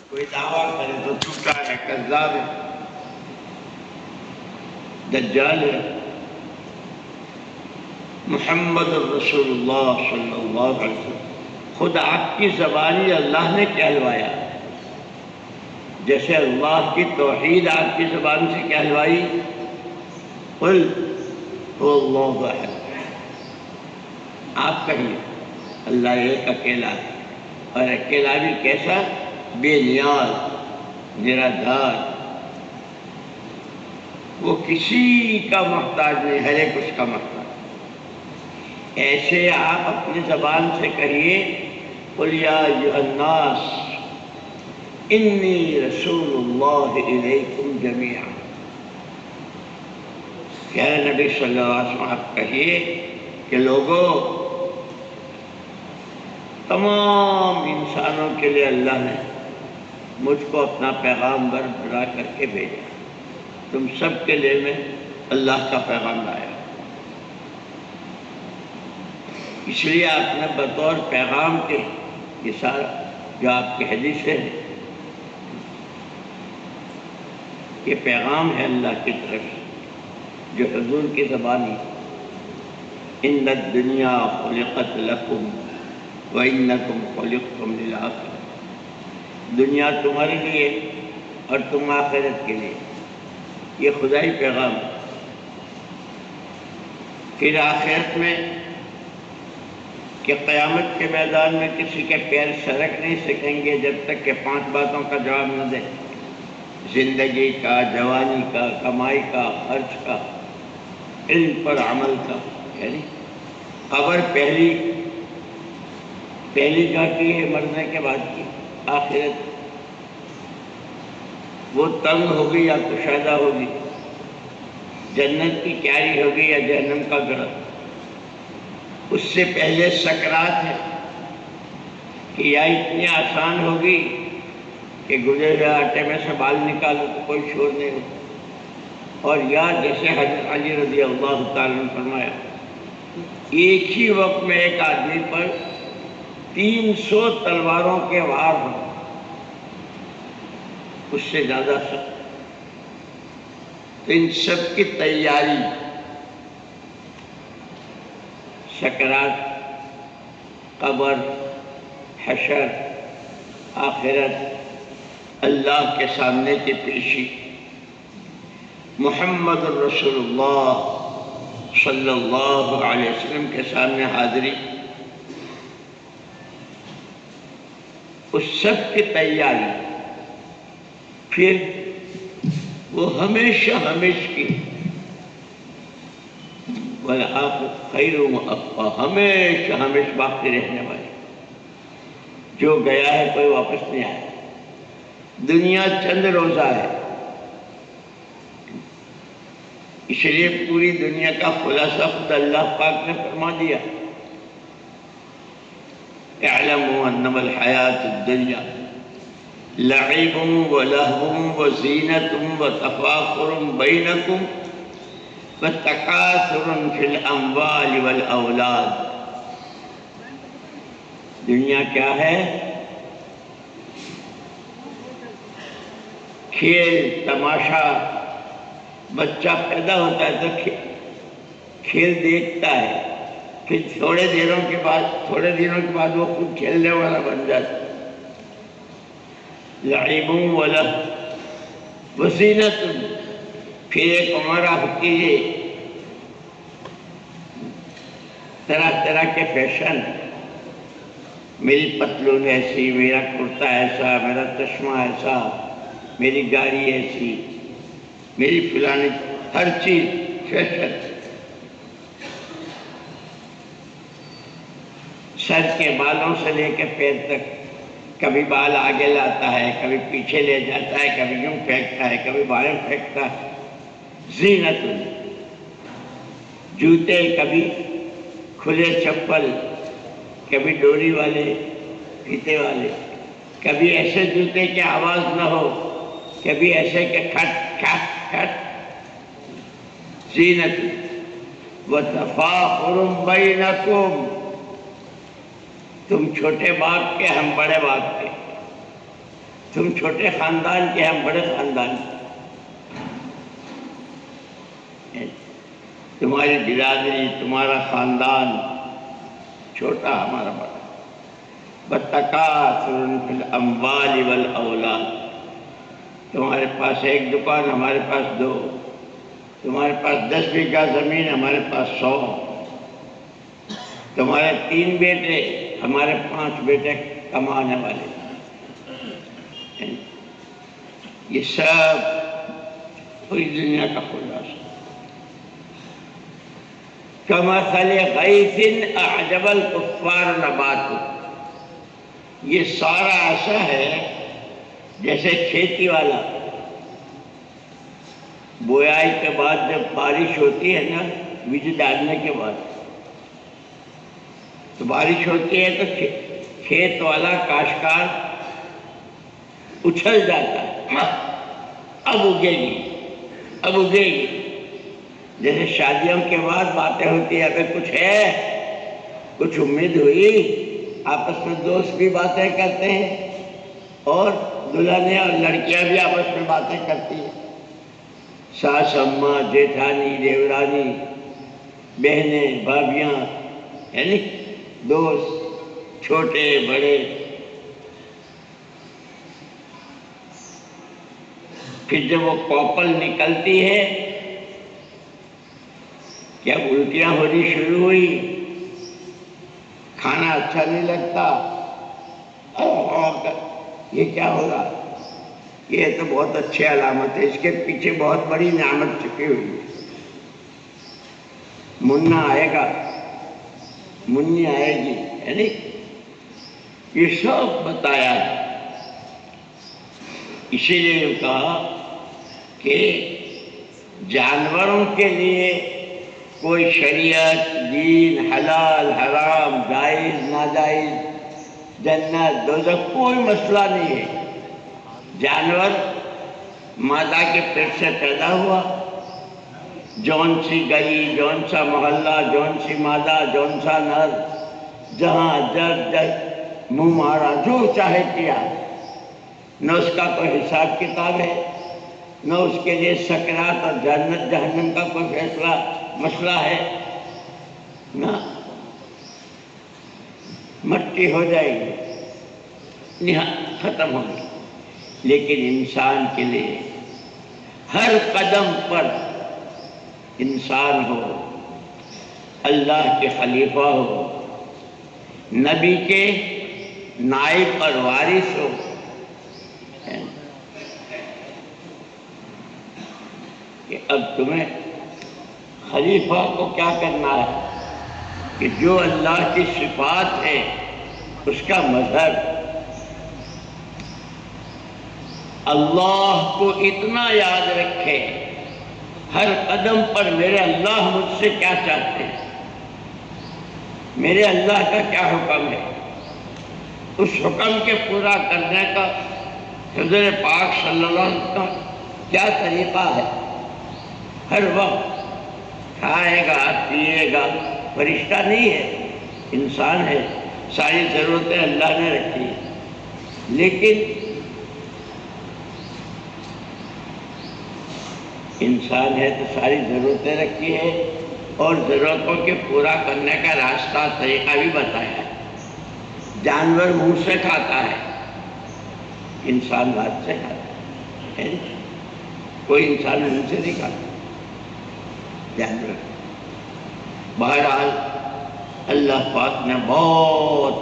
کوئی دعویٰ کرے تو جھوٹا ہے، کذاب ہے، دجال ہے۔ محمد الرسول اللہ صلی اللہ علیہ وسلم خود آپ کی زبانی اللہ نے کہلوایا، جیسے اللہ کی توحید آپ کی زبان سے کہلوائی، قل هو اللہ احد، آپ کہیے اللہ ایک اکیلا ہے، اور اکیلا بھی کیسا؟ بے نیاز، نرادھار، وہ کسی کا محتاج نہیں، ہر ایک اس کا محتاج۔ ایسے آپ اپنی زبان سے کہیے قل یا ایھا الناس انی رسول اللہ الیکم جمیعا، کہ اے نبی صلی اللہ علیہ وسلم آپ کہیے کہ لوگوں، تمام انسانوں کے لیے اللہ نے مجھ کو اپنا پیغام بنا کر کے بھیجا، تم سب کے لیے میں اللہ کا پیغام لایا، اس لیے آپ نے بطور پیغام کے یہ سارا جو آپ کی حدیث ہے، یہ پیغام ہے اللہ کی طرف سے جو حضور کی زبانی، ان الدنیا خلقت لکم وانکم خلقتم للآخرہ، دنیا تمہارے لیے اور تم آخرت کے لیے، یہ خدائی پیغام۔ پھر آخرت میں کہ قیامت کے میدان میں کسی کے پیر سرک نہیں سکیں گے جب تک کہ 5 باتوں کا جواب نہ دے، زندگی کا، جوانی کا، کمائی کا، خرچ کا، علم پر عمل کا، یعنی قبر پہلی جاتی ہے مرنے کے بعد کی، آخرت وہ تنگ ہوگی یا کشادہ ہوگی، جنت کی کیاری ہوگی یا جہنم کا گڑھ، اس سے پہلے سکرات ہے کہ یا اتنی آسان ہوگی کہ گزرے ہوئے آٹے میں سے بال نکالو تو کوئی شور نہیں ہوگا، اور یا جیسے حضرت علی رضی اللہ تعالیٰ نے فرمایا ایک ہی وقت میں ایک آدمی پر 300 تلواروں کے وار ہوں، اس سے زیادہ سخت۔ تو ان سب کی تیاری، سکرات، قبر، حشر، آخرت، اللہ کے سامنے کی پیشی، محمد الرسول اللہ صلی اللہ علیہ وسلم کے سامنے حاضری، اس سب کی تیاری، پھر وہ ہمیشہ کی وَالْآخِرَةُ خَيْرٌ وَأَبْقَىٰ، ہمیشہ باقی رہنے والی، جو گیا ہے کوئی واپس نہیں آیا، دنیا چند روزہ ہے، اس لیے پوری دنیا کا خلاصہ خود اللہ پاک نے فرما دیا، اعلموا انما الحیات الدنیا لعب ولہو وزینۃ وتفاخر بینکم وتکاثر فی الاموال والاولاد۔ دنیا کیا ہے؟ کھیل تماشا، بچہ پیدا ہوتا ہے تو کھیل دیکھتا ہے، پھر تھوڑے دنوں کے بعد وہ خود کھیلنے والا بن جاتا ہے۔ لعب ولہو وزینۃ، پھر ایک عمر ہوتی ہے، طرح طرح کے فیشن، میری پتلون ایسی، میرا کرتا ایسا، میرا چشمہ ایسا، میری گاڑی ایسی، میری فلانی، ہر چیز فیشن، سر کے بالوں سے لے کے پیر تک، کبھی بال آگے لاتا ہے، کبھی پیچھے لے جاتا ہے، کبھی یوں پھینکتا ہے، کبھی بائیں پھینکتا ہے، زینت، جوتے کبھی کھلے چپل، کبھی ڈوری والے، پھیتے والے، کبھی ایسے جوتے کی آواز نہ ہو، کبھی ایسے کہ کھٹ کھٹ کھٹ، زینت وتفاخر بینکم، تم چھوٹے باپ کے، ہم بڑے باپ کے، تم چھوٹے خاندان کے، ہم بڑے خاندان کے، تمہاری برادری، تمہارا خاندان چھوٹا، ہمارا بڑا۔ بتکاثر فی الاموال والاولاد، تمہارے پاس ایک دکان، ہمارے پاس 2، تمہارے پاس 10 بیگھہ زمین، ہمارے پاس 100، تمہارے 3 بیٹے، ہمارے 5 بیٹے کمانے والے۔ یہ سب پوری دنیا کا خلاصہ۔ کمثل غیث اعجب الکفار نباتہ، یہ سارا ایسا ہے جیسے کھیتی والا بویائی کے بعد جب بارش ہوتی ہے نا، بیج ڈالنے کے بعد تو بارش ہوتی ہے تو کھیت والا کاشتکار اچھل جاتا ہے، اب اگے گی، اب اگے گی۔ جیسے شادیوں کے بعد باتیں ہوتی ہیں، ابھی کچھ ہے، کچھ امید ہوئی، آپس میں دوست بھی باتیں کرتے ہیں اور دلہنیں اور لڑکیاں بھی آپس میں باتیں کرتی ہیں، ساس اماں، جیٹھانی، دیورانی، بہنیں، بھابیاں، یعنی دوست، چھوٹے بڑے۔ پھر جب وہ کوپل نکلتی ہے، کیا الٹیاں ہونی شروع ہوئی، کھانا اچھا نہیں لگتا، یہ کیا ہو رہا؟ یہ تو بہت اچھی علامت ہے، اس کے پیچھے بہت بڑی نعمت چھپی ہوئی ہے۔ منا آئے گا، منی آئے گی، یعنی یہ سب بتایا ہے۔ اسی لیے کہا کہ جانوروں کے لیے کوئی شریعت، دین، حلال، حرام، جائز، ناجائز، جنت، دوزخ، کوئی مسئلہ نہیں ہے۔ جانور مادہ کے پیٹ سے پیدا ہوا، جون سی گلی، جون سا محلہ، جون سی مادہ، جون سا نر، جہاں جب منہ مارا، جو چاہے کیا، نہ اس کا کوئی حساب کتاب ہے، نہ اس کے لیے سکرات اور جنت جہنم کا کوئی فیصلہ مسئلہ ہے، نہ مٹی ہو جائے گی، ختم ہوگی۔ لیکن انسان کے لیے ہر قدم پر انسان ہو، اللہ کے خلیفہ ہو، نبی کے نائب اور وارث ہو، کہ اب تمہیں خلیفہ کو کیا کرنا ہے کہ جو اللہ کی صفات ہے اس کا مظہر، اللہ کو اتنا یاد رکھے ہر قدم پر، میرے اللہ مجھ سے کیا چاہتے ہیں، میرے اللہ کا کیا حکم ہے، اس حکم کے پورا کرنے کا حضور پاک صلی اللہ علیہ وسلم کا کیا طریقہ ہے۔ ہر وقت کھائے گا، پیے گا، فرشتہ نہیں ہے، انسان ہے، ساری ضرورتیں اللہ نے رکھی ہیں، لیکن انسان ہے تو ساری ضرورتیں رکھی ہے اور ضرورتوں کے پورا کرنے کا راستہ، طریقہ بھی بتایا ہے۔ جانور منہ سے کھاتا ہے، انسان ہاتھ سے کھاتا ہے، کوئی انسان منہ سے نہیں کھاتا، جانور۔ بہرحال اللہ پاک نے بہت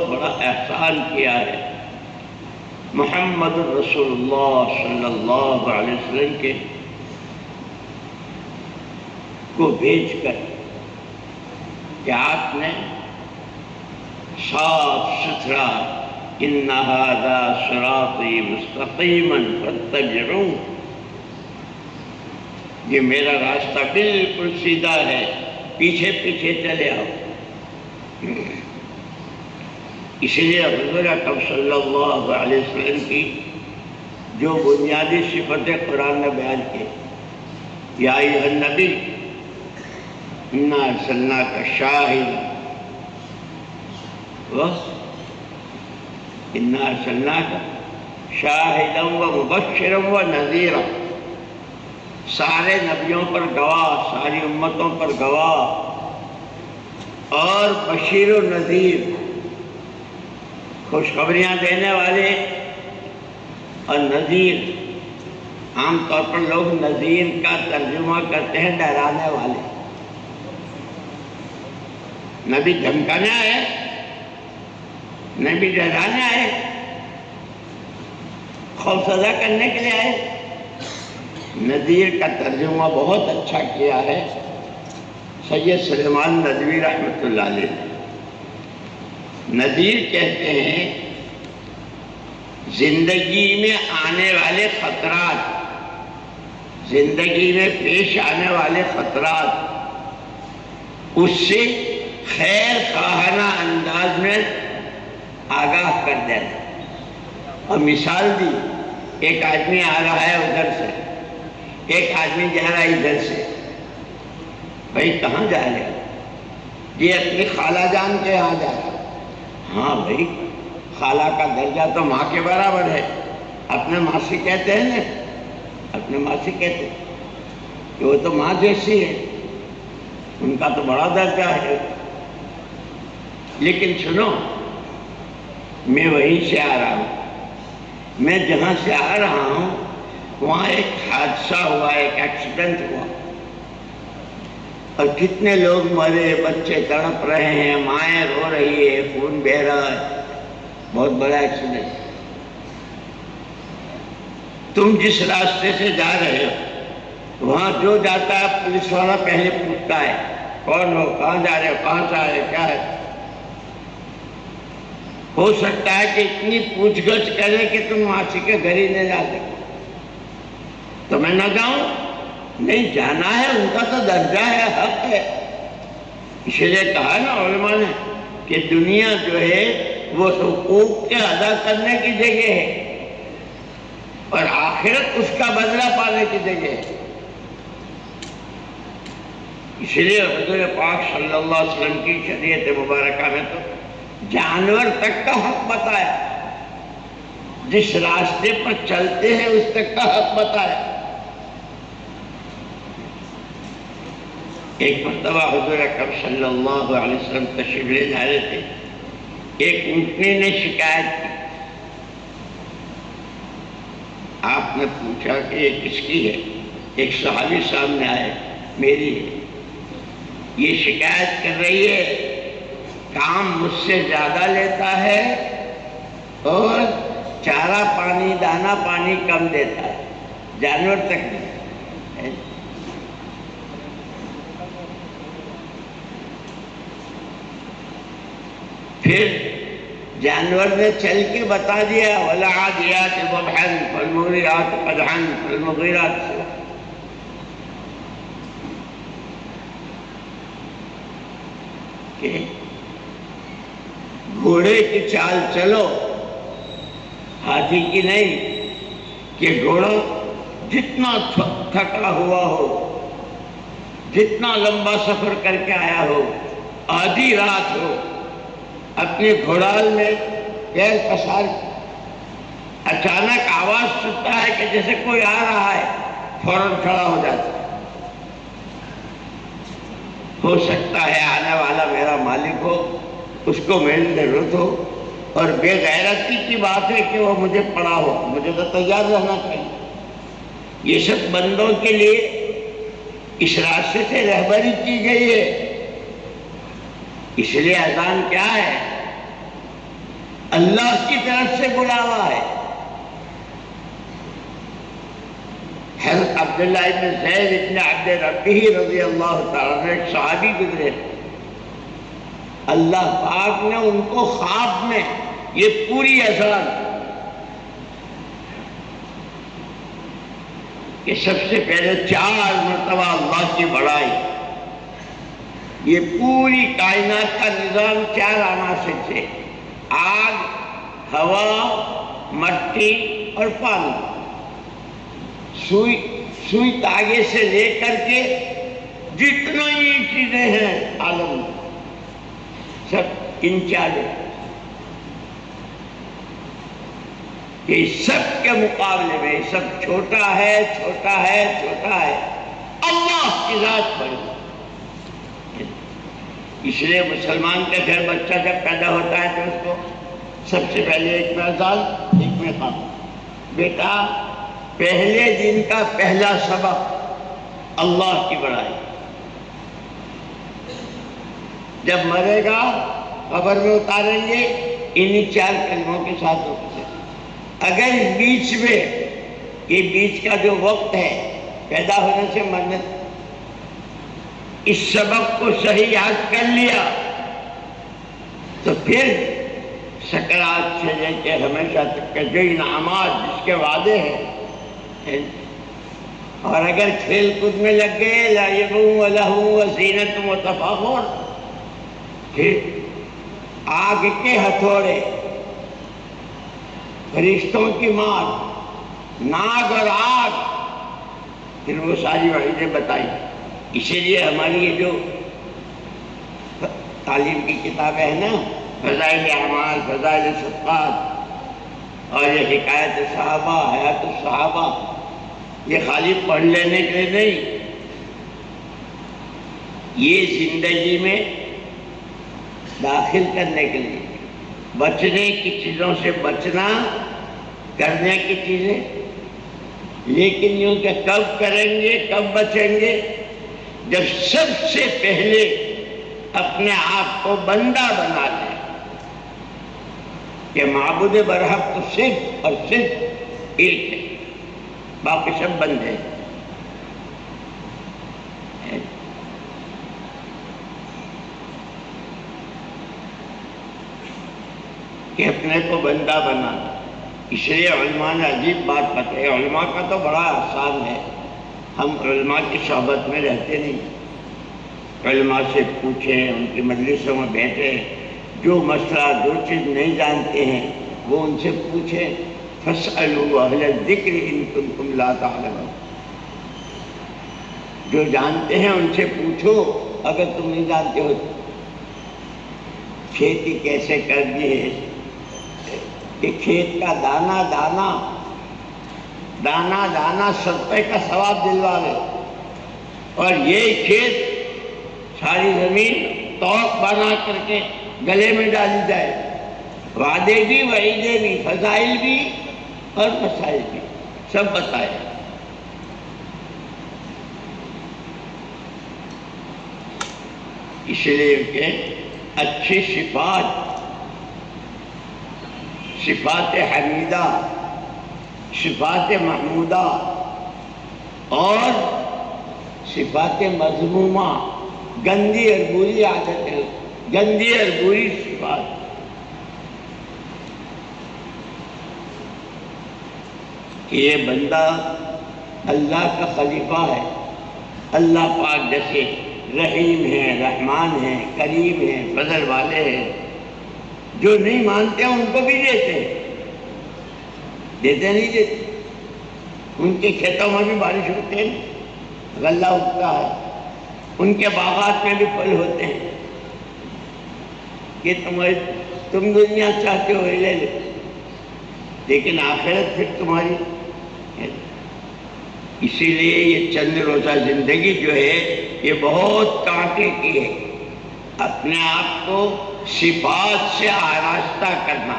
بڑا احسان کیا ہے محمد رسول اللہ صلی اللہ علیہ وسلم کے کو بھیج کر، کہ آپ نے صاف ستھرا ان ھذا صراطی مستقیما فاتبعوہ، یہ میرا راستہ بالکل سیدھا ہے، پیچھے پیچھے چلے آؤ۔ اسی لیے حضور اکرم صلی اللہ علیہ وسلم کی جو بنیادی صفتیں قرآن نے بیان کی، یا ایھا النبی انا ارسلناک شاہدا انا ارسلناک شاہدا و مبشرا و نذیرا، سارے نبیوں پر گواہ، ساری امتوں پر گواہ، اور بشیر و نذیر، خوشخبریاں دینے والے، اور نذیر، عام طور پر لوگ نذیر کا ترجمہ کرتے ہیں ڈرانے والے۔ نبی دھمکانے آئے، نبی ڈرانے آئے، خوف زدہ کرنے کے لیے آئے۔ نذیر کا ترجمہ بہت اچھا کیا ہے سید سلیمان ندوی رحمۃ اللہ علیہ۔ نذیر کہتے ہیں زندگی میں آنے والے خطرات، زندگی میں پیش آنے والے خطرات، اس سے خیر خواہانہ انداز میں آگاہ کر دینا۔ اور مثال دی، ایک آدمی آ رہا ہے ادھر سے، ایک آدمی جا رہا ہے ادھر سے، بھائی کہاں جا رہے ہو؟ یہ اپنی خالہ جان کے یہاں جا رہا ہے۔ ہاں بھائی، خالہ کا درجہ تو ماں کے برابر ہے، اپنے ماسی کہتے ہیں نا، اپنے ماسی کہتے ہیں کہ وہ تو ماں جیسی ہے، ان کا تو بڑا درجہ ہے۔ لیکن سنو، میں وہیں سے آ رہا ہوں، میں جہاں سے آ رہا ہوں وہاں ایک حادثہ ہوا، ایک ایکسیڈنٹ ہوا، اور کتنے لوگ مرے، بچے تڑپ رہے ہیں، مائیں رو رہی ہے، خون بہہ رہا ہے، بہت بڑا ایکسیڈنٹ۔ تم جس راستے سے جا رہے ہو وہاں جو جاتا ہے پولیس والا پہلے پوچھتا ہے کون ہو، کہاں جا رہے ہو، کہاں سے آ رہے ہو، کیا ہے۔ ہو سکتا ہے کہ اتنی پوچھ گچھ کرے کہ تم ماسی کے گھر ہی نہیں جا سکتے، تو میں نہ جاؤں؟ نہیں، جانا ہے، ان کا تو درجہ ہے، حق ہے۔ اس لیے کہا نا علماء نے کہ دنیا جو ہے وہ حقوق کے ادا کرنے کی جگہ ہے، اور آخرت اس کا بدلہ پانے کی جگہ ہے۔ اس لیے حضور پاک صلی اللہ علیہ وسلم کی شریعت مبارکہ میں تو جانور تک کا حق بتایا، جس راستے پر چلتے ہیں اس تک کا حق بتایا۔ ایک مرتبہ حضور اکرم صلی اللہ علیہ وسلم تشریف لے جا رہے تھے، ایک اونٹنی نے شکایت کی، آپ نے پوچھا کہ یہ کس کی ہے؟ ایک صحابی سامنے آئے، میری ہے، یہ شکایت کر رہی ہے کام مجھ سے زیادہ لیتا ہے اور چارہ پانی دانا پانی کم دیتا ہے، جانور تک نہیں۔ پھر جانور نے چل کے بتا دیا وَالْعَادِيَاتِ ضَبْحًا فَالْمُغِيرَاتِ قَدْحًا فَالْمُغِيرَاتِ صُبْحًا، کہ گھوڑے کی چال چلو، ہاتھی کی نہیں، کہ گھوڑا جتنا تھکا ہوا ہو، جتنا لمبا سفر کر کے آیا ہو، آدھی رات ہو، اپنی گھوڑال میں پیر پسار، اچانک آواز سنتا ہے کہ جیسے کوئی آ رہا ہے، فوراً کھڑا ہو جاتا ہے۔ ہو سکتا ہے آنے والا میرا مالک ہو، اس کو میری ضرورت ہو، اور بے غیرتی کی بات ہے کہ وہ مجھے پڑا ہو، مجھے تو تیار رہنا چاہیے۔ یہ سب بندوں کے لیے اس راستے سے رہبری کی گئی ہے۔ اس لیے اذان کیا ہے؟ اللہ کی طرف سے بلاوا ہے۔ حضرت عبداللہ ابن زید ابن عبد ربہ رضی اللہ تعالیٰ عنہ ایک صحابی گزرے، اللہ پاک نے ان کو خواب میں یہ پوری اذان کہ سب سے پہلے 4 مرتبہ اللہ کی بڑائی، یہ پوری کائنات کا نظام 4 عناصر سے، آگ، ہوا، مٹی اور پانی، سوئی تاگے سے لے کر کے جتنا ہی چیزیں ہیں عالم میں سب انچارج ہے۔ کہ سب کے مقابلے میں سب چھوٹا ہے، چھوٹا ہے، چھوٹا ہے، اللہ کی ذات بڑی۔ اس لیے مسلمان کا گھر بچہ جب پیدا ہوتا ہے تو اس کو سب سے پہلے ایک میں اذان، ایک میں خاتون۔ بیٹا پہلے دن کا پہلا سبق اللہ کی بڑائی۔ جب مرے گا قبر میں اتاریں گے انہی 4 کلموں کے ساتھ ہوتے۔ اگر بیچ میں یہ بیچ کا جو وقت ہے پیدا ہونے سے مرنے، اس سبق کو صحیح یاد کر لیا تو پھر سکرات سے لے کے ہمیشہ تک کے جو انعامات جس کے وعدے ہیں، اور اگر کھیل کود میں لگ گئے لعب و لہو و زینت و تفاخر، پھر آگ کے ہتھوڑے، فرشتوں کی مار، ناگ اور آگ، پھر وہ ساری وعیدیں بتائی۔ اسی لیے ہماری یہ جو تعلیم کی کتابیں ہیں نا، فضائل اعمال، فضائل صدقات، اور یہ حکایت صحابہ، حیات الصحابہ، یہ خالی پڑھ لینے کے لیے نہیں، یہ زندگی میں داخل کرنے کے لیے، بچنے کی چیزوں سے بچنا، کرنے کی چیزیں، لیکن یوں کہ کب کریں گے، کب بچیں گے؟ جب سب سے پہلے اپنے آپ کو بندہ بنا لیں کہ معبود برحق تو صرف اور صرف ایک ہے، باقی سب بندے ہیں۔ کہ اپنے کو بندہ بنانا۔ اس لیے علماء نے عجیب بات بتائی۔ علماء کا تو بڑا آسان ہے، ہم علماء کی صحبت میں رہتے نہیں، علماء سے پوچھیں، ان کی مجلسوں میں بیٹھیں، جو مسئلہ جو چیز نہیں جانتے ہیں وہ ان سے پوچھیں۔ فاسألوا اہل الذکر ان کنتم لا تعلمون، جو جانتے ہیں ان سے پوچھو اگر تم نہیں جانتے ہو۔ کھیتی کیسے کرنی ہے کہ کھیت کا دانا دانا دانا دانا صدقے کا ثواب دلوا لے، اور یہ کھیت ساری زمین توق بنا کر کے گلے میں ڈالی جائے۔ وعدے بھی، وعیدے بھی، فضائل بھی اور مسائل بھی سب بتائے۔ اس لیے کہ اچھی صفات حمیدہ، صفات محمودہ اور صفات مذمومہ، گندی اور بری عادتیں، گندی اور بری صفات، کہ یہ بندہ اللہ کا خلیفہ ہے، اللہ پاک جیسے رحیم ہیں، رحمان ہیں، کریم ہیں، فضل والے ہیں، جو نہیں مانتے ان کو بھی دیتے نہیں دیتے۔ ان کے کھیتوں میں بھی بارش ہوتے ہیں، غلہ اگتا ہے، ان کے باغات میں بھی پھل ہوتے ہیں، کہ تم دنیا چاہتے ہو لے لو، لیکن آخرت پھر تمہاری ہے۔ اسی لیے یہ چند روزہ زندگی جو ہے یہ بہت کانٹے کی ہے۔ اپنے آپ کو صفات سے آراستہ کرنا،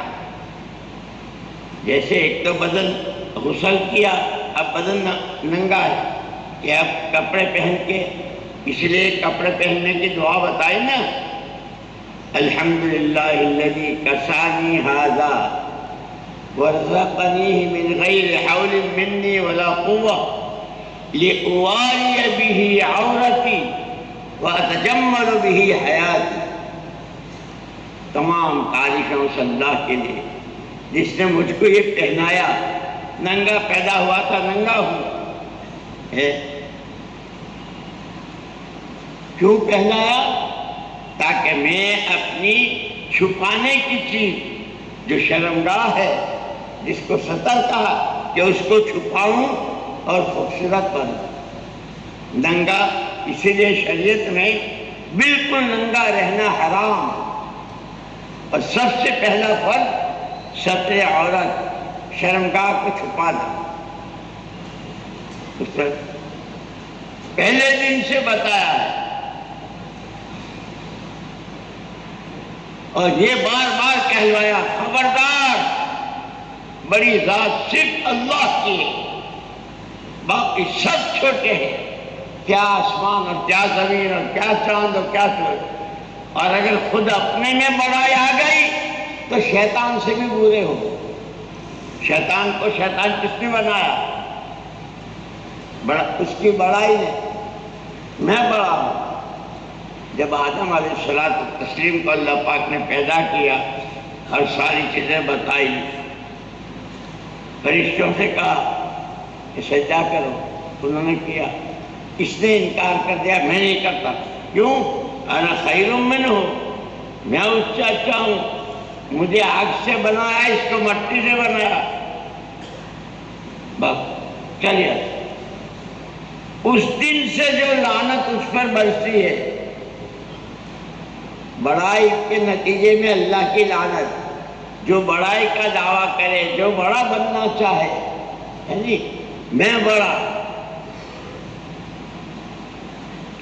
جیسے ایک تو بدن غسل کیا، اب بدن ننگا ہے کہ اب کپڑے پہن کے، اس لیے کپڑے پہننے کی دعا بتائی نا، الحمدللہ الذی کسانی ھذا ورزقنیہ من غیر حول منی ولا قوہ لأواری بہ عورتی وأتجمل بہ حیاتی۔ تمام تعریفیں اس اللہ کے لیے جس نے مجھ کو یہ پہنایا، ننگا پیدا ہوا تھا، ننگا ہوں ہے، کیوں پہنایا؟ تاکہ میں اپنی چھپانے کی چیز جو شرمگاہ ہے، جس کو ستر کہا، کہ اس کو چھپاؤں اور خوبصورت بنوں۔ ننگا اسی لیے شریعت میں بالکل ننگا رہنا حرام، اور سب سے پہلا فرض ستر عورت، شرمگاہ کو چھپانا، اس پر پہلے دن سے بتایا ہے، اور یہ بار بار کہلوایا خبردار، بڑی ذات صرف اللہ کی ہے، باقی سب چھوٹے ہیں، کیا آسمان اور کیا زمین اور کیا چاند اور کیا سورج، اور اگر خود اپنے میں بڑائی آ گئی تو شیطان سے بھی برے ہو۔ شیطان کو شیطان کس نے بنایا؟ اس کی بڑائی نے، میں بڑا ہوں۔ جب آدم علیہ الصلوۃ والتسلیم کو اللہ پاک نے پیدا کیا اور ساری چیزیں بتائی، فرشتوں سے کہا کہ سجدہ کرو، انہوں نے کیا، اس نے انکار کر دیا، میں نہیں کرتا، کیوں؟ انا خیر منہ، میں اس سے اچھا ہوں، مجھے آگ سے بنایا، اس کو مٹی سے بنایا، بس چلیا۔ اس دن سے جو لعنت اس پر برسی ہے، بڑائی کے نتیجے میں اللہ کی لعنت، جو بڑائی کا دعویٰ کرے، جو بڑا بننا چاہے، یعنی میں بڑا،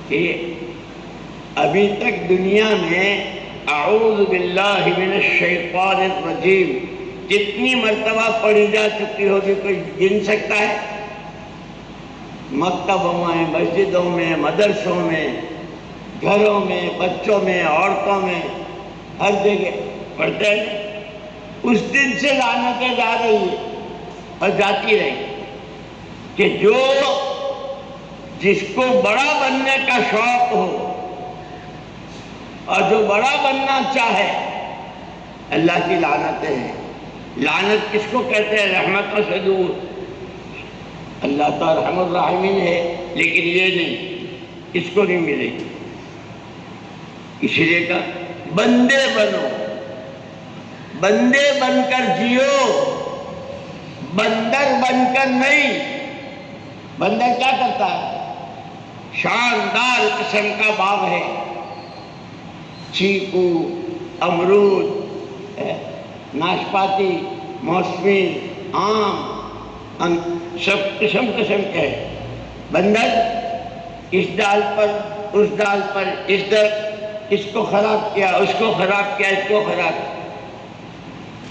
کہ ابھی تک دنیا میں اعوذ باللہ من الشیطان الرجیم کتنی مرتبہ پڑھی جا چکی ہوگی کوئی گن سکتا ہے؟ مکتبوں میں، مسجدوں میں، مدرسوں میں، گھروں میں، بچوں میں، عورتوں میں، ہر جگہ پڑھتے ہیں۔ اس دن سے لعنتیں جا رہی ہیں اور جاتی رہی کہ جس کو بڑا بننے کا شوق ہو اور جو بڑا بننا چاہے، اللہ کی لعنتیں ہیں۔ لعنت کس کو کہتے ہیں؟ رحمتوں سے دور۔ اللہ تو ارحم الراحمین ہے، لیکن یہ نہیں، اس کو نہیں ملے گی۔ اسی لیے کہا بندے بنو، بندے بن کر جیو، بندر بن کر نہیں۔ بندر کیا کرتا ہے؟ شاندار قسم کا باغ ہے، چیکو، امرود، ناشپاتی، موسمی، آم، سب قسم قسم کے ہے۔ بندر اس ڈال پر، اس ڈال پر، اس کو خراب کیا، اس کو خراب کیا، اس کو خراب کیا،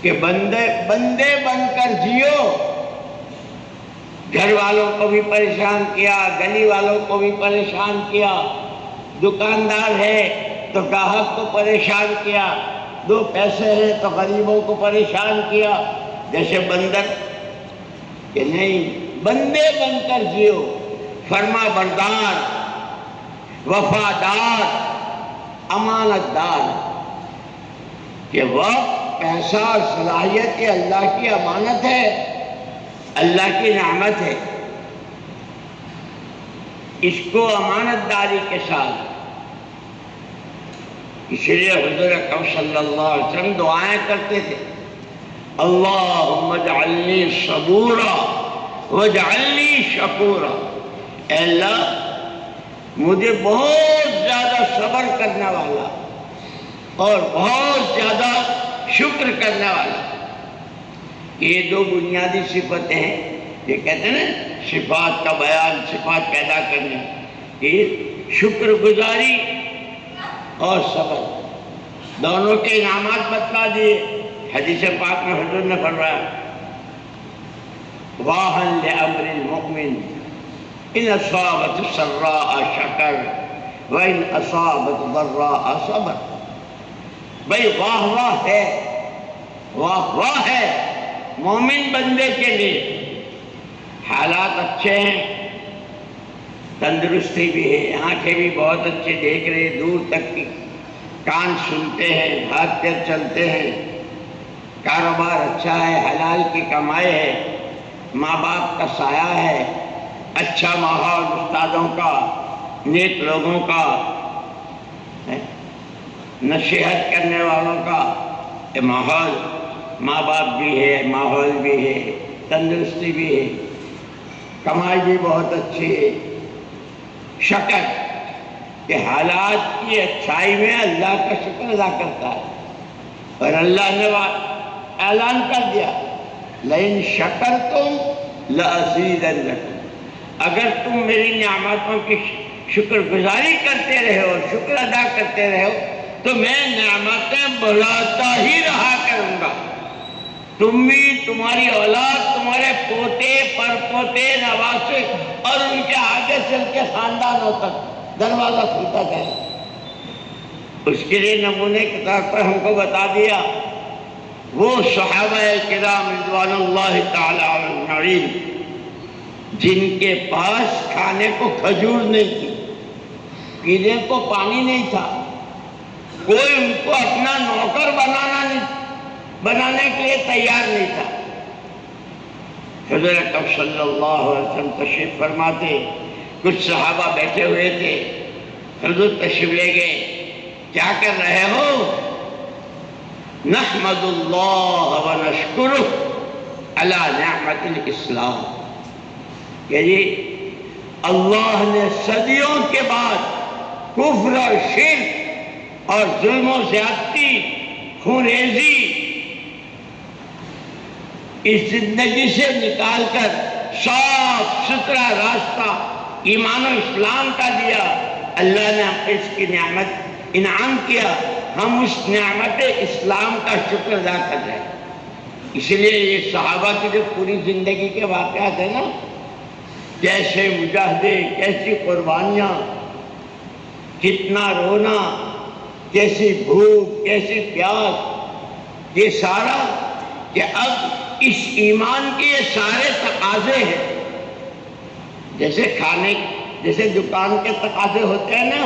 کہ بندے بن کر جیو۔ گھر والوں کو بھی پریشان کیا، گلی والوں کو بھی پریشان کیا، دکاندار ہے تو گاہک کو پریشان کیا، دو پیسے ہیں تو غریبوں کو پریشان کیا، جیسے بندر، کہ نہیں، بندے بن کر جیو، فرما بردار، وفادار، امانت دار، کہ وقت، پیسہ اور صلاحیت یہ اللہ کی امانت ہے، اللہ کی نعمت ہے، اس کو امانت داری کے ساتھ۔ اس لیے حضور اکرم صلی اللہ علیہ وسلم دعائیں کرتے تھے، اللہم اجعلنی صبورا واجعلنی شکورا، اے اللہ مجھے بہت زیادہ صبر کرنے والا اور بہت زیادہ شکر کرنے والا۔ یہ دو بنیادی صفتیں ہیں، یہ کہتے ہیں نا صفات کا بیان، صفات پیدا کرنے، یہ شکر گزاری اور صبر، دونوں کے انعامات بتلا دیے۔ حدیث پاک میں حضور نے فرمایا واہن لامر المؤمن ان اصابت سراء شکر وان اصابت ضراء صبر۔ بھئی واہ واہ ہے، واہ واہ ہے مومن بندے کے لیے، حالات اچھے ہیں، تندرستی بھی ہے، آنکھیں بھی بہت اچھے دیکھ رہے، دور تک کی، کان سنتے ہیں، ہاتھ پیر چلتے ہیں، کاروبار اچھا ہے، حلال کی کمائی ہے، ماں باپ کا سایہ ہے، اچھا ماحول استادوں کا، نیک لوگوں کا، نصیحت کرنے والوں کا ماحول، ماں باپ بھی ہے، ماحول بھی ہے، تندرستی بھی ہے، کمائی بھی بہت اچھی ہے۔ شکر کہ حالات کی اچھائی میں اللہ کا شکر ادا کرتا ہے، اور اللہ نے اعلان کر دیا لئن شکرتم لأزیدنکم، اگر تم میری نعمتوں کی شکر گزاری کرتے رہے ہو، شکر ادا کرتے رہے ہو، تو میں نعمتیں بڑھاتا ہی رہا کروں گا۔ تم بھی، تمہاری اولاد، تمہارے پوتے، پر پوتے، نواسے اور ان کے آگے چل کے خاندانوں تک دروازہ کھلتا جائے۔ اس کے لیے نمونے کے طور پر ہم کو بتا دیا وہ صحابہ کرام رضوان اللہ تعالی اجمعین جن کے پاس کھانے کو کھجور نہیں تھی، پینے کو پانی نہیں تھا، کوئی ان کو اپنا نوکر بنانے کے لیے تیار نہیں تھا۔ حضرت اکرم صلی اللہ علیہ وسلم تشریف فرماتے، کچھ صحابہ بیٹھے ہوئے تھے، حضور تشریف لے گئے، کیا کر رہے ہو؟ نحمد اللہ ونشکرہ علی نعمت الاسلام، یعنی اللہ نے صدیوں کے بعد کفر اور شرک اور ظلم و زیادتی، خونریزی اس زندگی سے نکال کر صاف ستھرا راستہ ایمان و اسلام کا دیا۔ اللہ نے ہم اس کی نعمت انعام کیا، ہم اس نعمت اسلام کا شکر ادا کر رہے ہیں۔ اس لیے یہ صحابہ کی جو پوری زندگی کے واقعات ہیں نا، کیسے مجاہدے، کیسی قربانیاں، کتنا رونا، کیسی بھوک، کیسی پیاس، یہ سارا کہ اب اس ایمان کے یہ سارے تقاضے ہیں۔ جیسے دکان کے تقاضے ہوتے ہیں نا،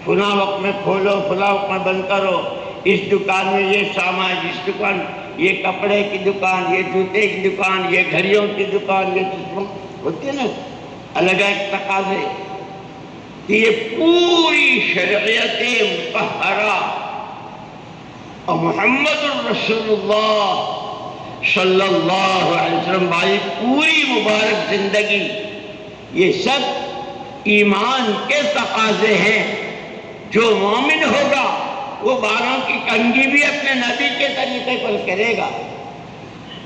فلاں وقت میں کھولو، فلاں وقت میں بند کرو، اس دکان میں یہ سامان، اس دکان یہ کپڑے کی دکان، یہ جوتے کی دکان، یہ گھڑیوں کی دکان، یہ چیزیں ہوتی ہے نا، الگ الگ تقاضے، کہ یہ پوری شریعت مطہرہ اور محمد الرسول اللہ صلی اللہ علیہ وسلم والی پوری مبارک زندگی، یہ سب ایمان کے تقاضے ہیں۔ جو مومن ہوگا وہ باروں کی کنگھی بھی اپنے نبی کے طریقے پر کرے گا۔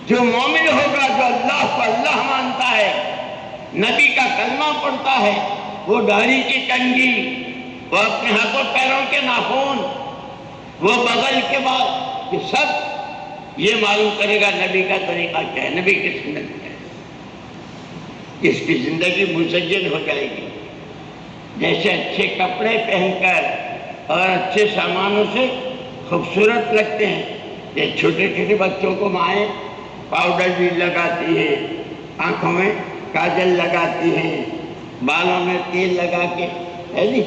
جو مومن ہوگا، جو اللہ کو اللہ مانتا ہے، نبی کا کلمہ پڑھتا ہے، وہ داڑھی کی کنگھی، وہ اپنے ہاتھوں پیروں کے ناخن، وہ بغل کے بعد، یہ سب یہ معلوم کرے گا نبی کا طریقہ کیا ہے، نبی کی سنت کیا ہے۔ اس کی زندگی مزین ہو جائے گی۔ جیسے اچھے کپڑے پہن کر اور اچھے سامانوں سے خوبصورت لگتے ہیں، یہ چھوٹے چھوٹے بچوں کو مائیں پاؤڈر بھی لگاتی ہے، آنکھوں میں کاجل لگاتی ہیں، بالوں میں تیل لگا کے ہے جی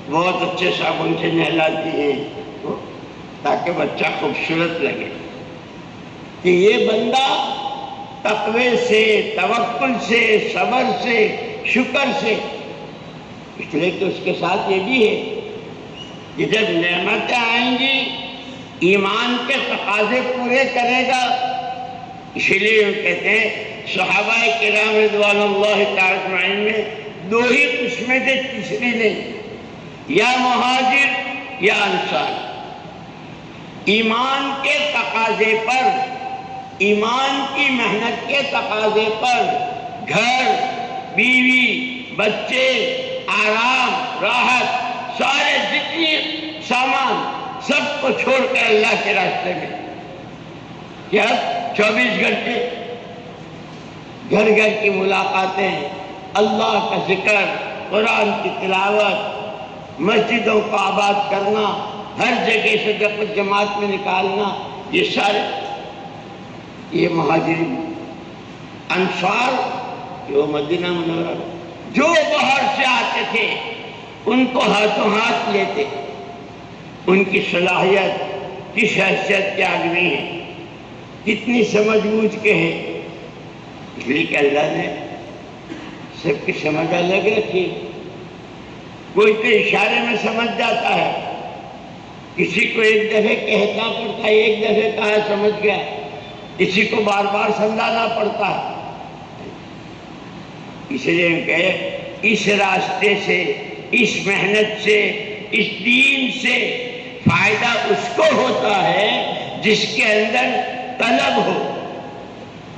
بہت اچھے صابن سے نہلاتی ہیں تاکہ بچہ خوبصورت لگے۔ کہ یہ بندہ تقوی سے، توکل سے، صبر سے، شکر سے، اس لیے کہ اس کے ساتھ یہ بھی ہے کہ جب نعمتیں آئیں گی ایمان کے تقاضے پورے کرے گا۔ اسی لیے ہم کہتے ہیں صحابہ کرام رضوان اللہ تعالی اجمعین میں دو ہی قسمیں تھے، تیسری نہیں، یا مہاجر یا انصار۔ ایمان کے تقاضے پر، ایمان کی محنت کے تقاضے پر گھر، بیوی، بچے، آرام، راحت، سارے جتنے سامان سب کو چھوڑ کر اللہ کے راستے میں، کیا 24 گھنٹے گھر گھر کی ملاقاتیں، اللہ کا ذکر، قرآن کی تلاوت، مسجدوں کو آباد کرنا، ہر جگہ سے جماعت میں نکالنا، یہ سارے یہ مہاجرین۔ انصار جو مدینہ منورہ جو باہر سے آتے تھے ان کو ہاتھوں ہاتھ لیتے، ان کی صلاحیت کس حیثیت کے آدمی ہیں، کتنی سمجھ بوجھ کے ہیں، اس لیے کہ اللہ نے سب کی سمجھ الگ رکھی۔ کوئی تو اشارے میں سمجھ جاتا ہے، کسی کو ایک دفعہ کہنا پڑتا ہے، ایک دفعہ کہا سمجھ گیا، کسی کو بار بار سمجھانا پڑتا ہے۔ اس لیے ہم کہے اس راستے سے، اس محنت سے، اس دین سے فائدہ اس کو ہوتا ہے جس کے اندر طلب ہو،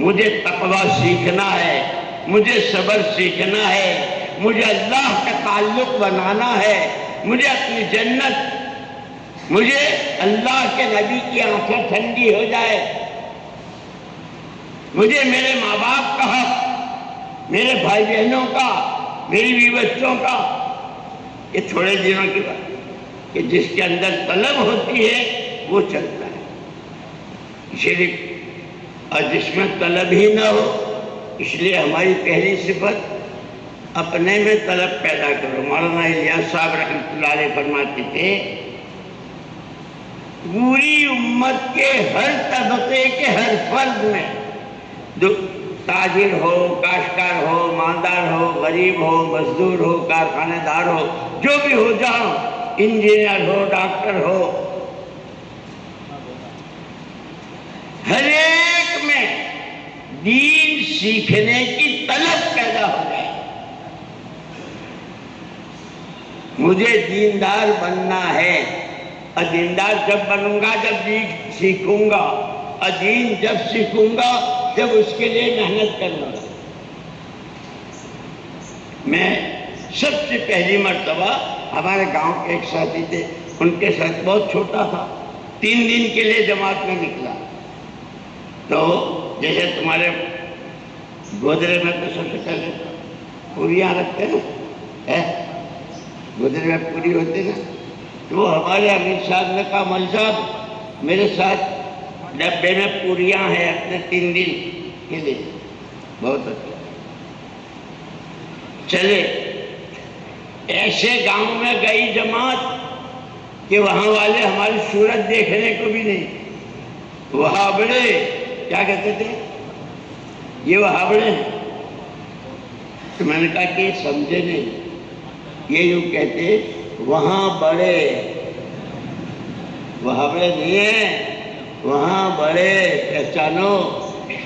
مجھے تقوی سیکھنا ہے، مجھے صبر سیکھنا ہے، مجھے اللہ کا تعلق بنانا ہے، مجھے اپنی جنت، مجھے اللہ کے نبی کی آنکھیں ٹھنڈی ہو جائے، مجھے میرے ماں باپ کا حق، میرے بھائی بہنوں کا، میری بیوی بچوں کا، یہ تھوڑے دنوں کی بات کہ جس کے اندر طلب ہوتی ہے وہ چلتا ہے شریف، اور جس میں طلب ہی نہ ہو، اس لیے ہماری پہلی صفت اپنے میں طلب پیدا کرو۔ مولانا الیاس صاحب رحمۃ اللہ علیہ فرماتے تھے پوری امت کے ہر طبقے کے ہر فرد میں، تاجر ہو، کاشتکار ہو، مالدار ہو، غریب ہو، مزدور ہو، کارخانہ دار ہو، جو بھی ہو، جہاں انجینئر ہو، ڈاکٹر ہو، ہر ایک میں دین سیکھنے کی طلب پیدا ہو جائے۔ مجھے دیندار بننا ہے، اور دیندار جب بنوں گا جب دین سیکھوں گا، اور دین جب سیکھوں گا جب اس کے لیے محنت کروں گا۔ میں سب سے پہلی مرتبہ ہمارے گاؤں کے ایک ساتھی تھے، ان کے ساتھ بہت چھوٹا تھا، 3 دن کے لیے جماعت میں نکلا، تو جیسے تمہارے گودرے میں تو سب سے پہلے پوریاں رکھتے ہیں، گودرے میں پوری ہوتی نا، تو وہ ہمارے امیر صاحب نے کہا مول صاحب میرے ساتھ ڈبے میں پوریاں ہیں اپنے 3 دن کے لیے۔ بہت اچھا، چلے ایسے گاؤں میں گئی جماعت کہ وہاں والے ہماری صورت دیکھنے کو بھی نہیں، وہابڑے کیا کہتے تھے، یہ وہابڑے ہیں۔ تو میں نے کہا کہ یہ سمجھے نہیں، یہ یوں کہتے وہاں بڑے، وہابڑے نہیں ہیں، وہاں بڑے، پہچانو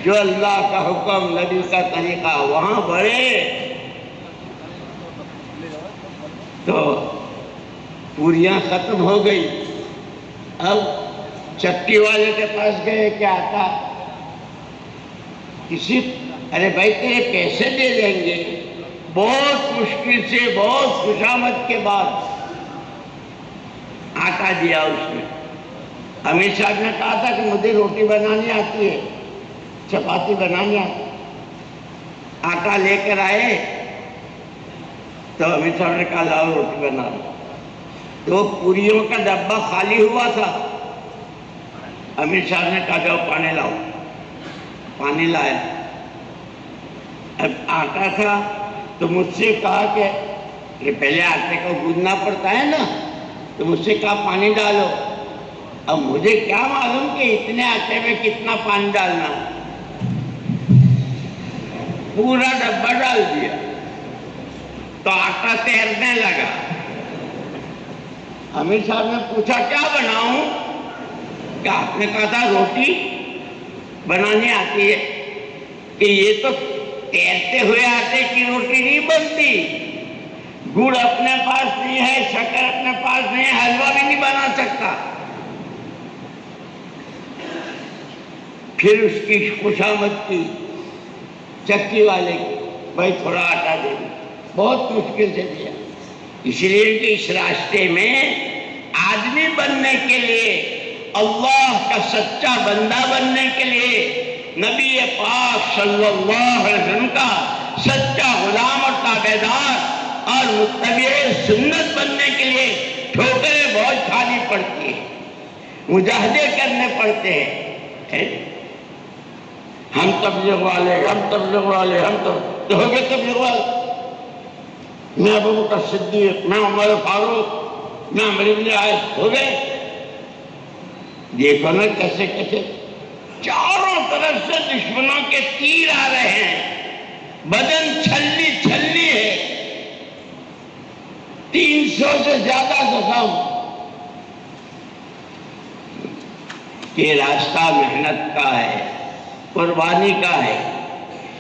جو اللہ کا حکم، نبی کا طریقہ، وہاں بڑے۔ تو پوریاں ختم ہو گئی، اب چکی والے کے پاس گئے، کیا آتا کسی، ارے بھائی تیرے پیسے دے دیں گے، بہت مشکل سے بہت خوشامد کے بعد آٹا دیا اس نے۔ امیر صاحب نے کہا تھا کہ مجھے روٹی بنانی آتی ہے، چپاتی بنانی آتی ہے، آٹا لے کر آئے تو امیر صاحب نے کہا لاؤ روٹی بنا لو، تو پوریوں کا ڈبہ خالی ہوا تھا۔ امیر صاحب نے کہا جاؤ پانی لاؤ، پانی لایا، اب آٹا تھا تو مجھ سے کہا کہ پہلے آٹے کو گوندنا پڑتا ہے نا، تو مجھ سے کہا پانی ڈالو، اب مجھے کیا معلوم کہ اتنے آٹے میں کتنا پانی ڈالنا، پورا ڈبہ ڈال دیا تو آٹا تیرنے لگا۔ امیر صاحب نے پوچھا کیا بناؤں، کہ آپ نے کہا تھا روٹی بنانی آتی ہے، کہ یہ تو تیرتے ہوئے آٹے کی روٹی نہیں بنتی، گڑ اپنے پاس نہیں ہے، شکر اپنے پاس نہیں ہے، حلوہ بھی نہیں بنا سکتا۔ پھر اس کی خوشامد کی چکی والے کی، بھائی تھوڑا آٹا دے دیں، بہت مشکل سے دیا۔ اس لیے کہ اس راستے میں آدمی بننے کے لیے، اللہ کا سچا بندہ بننے کے لیے، نبی پاک صلی اللہ علیہ وسلم کا سچا غلام اور تابعدار اور متبع سنت بننے کے لیے ٹھوکریں بہت کھانی پڑتی ہیں، مجاہدے کرنے پڑتے ہیں۔ ہم تبلیغ والے، ہم تبلیغ والے، ہم تو ہو گئے تبلیغ والے، میں ابو بکر صدیق، میں عمر فاروق، میں عمر بن عاص، ہو گئے۔ دیکھو نا کیسے کیسے چاروں طرف سے دشمنوں کے تیر آ رہے ہیں، بدن چھلنی چھلنی ہے، 300 سے زیادہ زخم۔ یہ راستہ محنت کا ہے، قربانی کا ہے،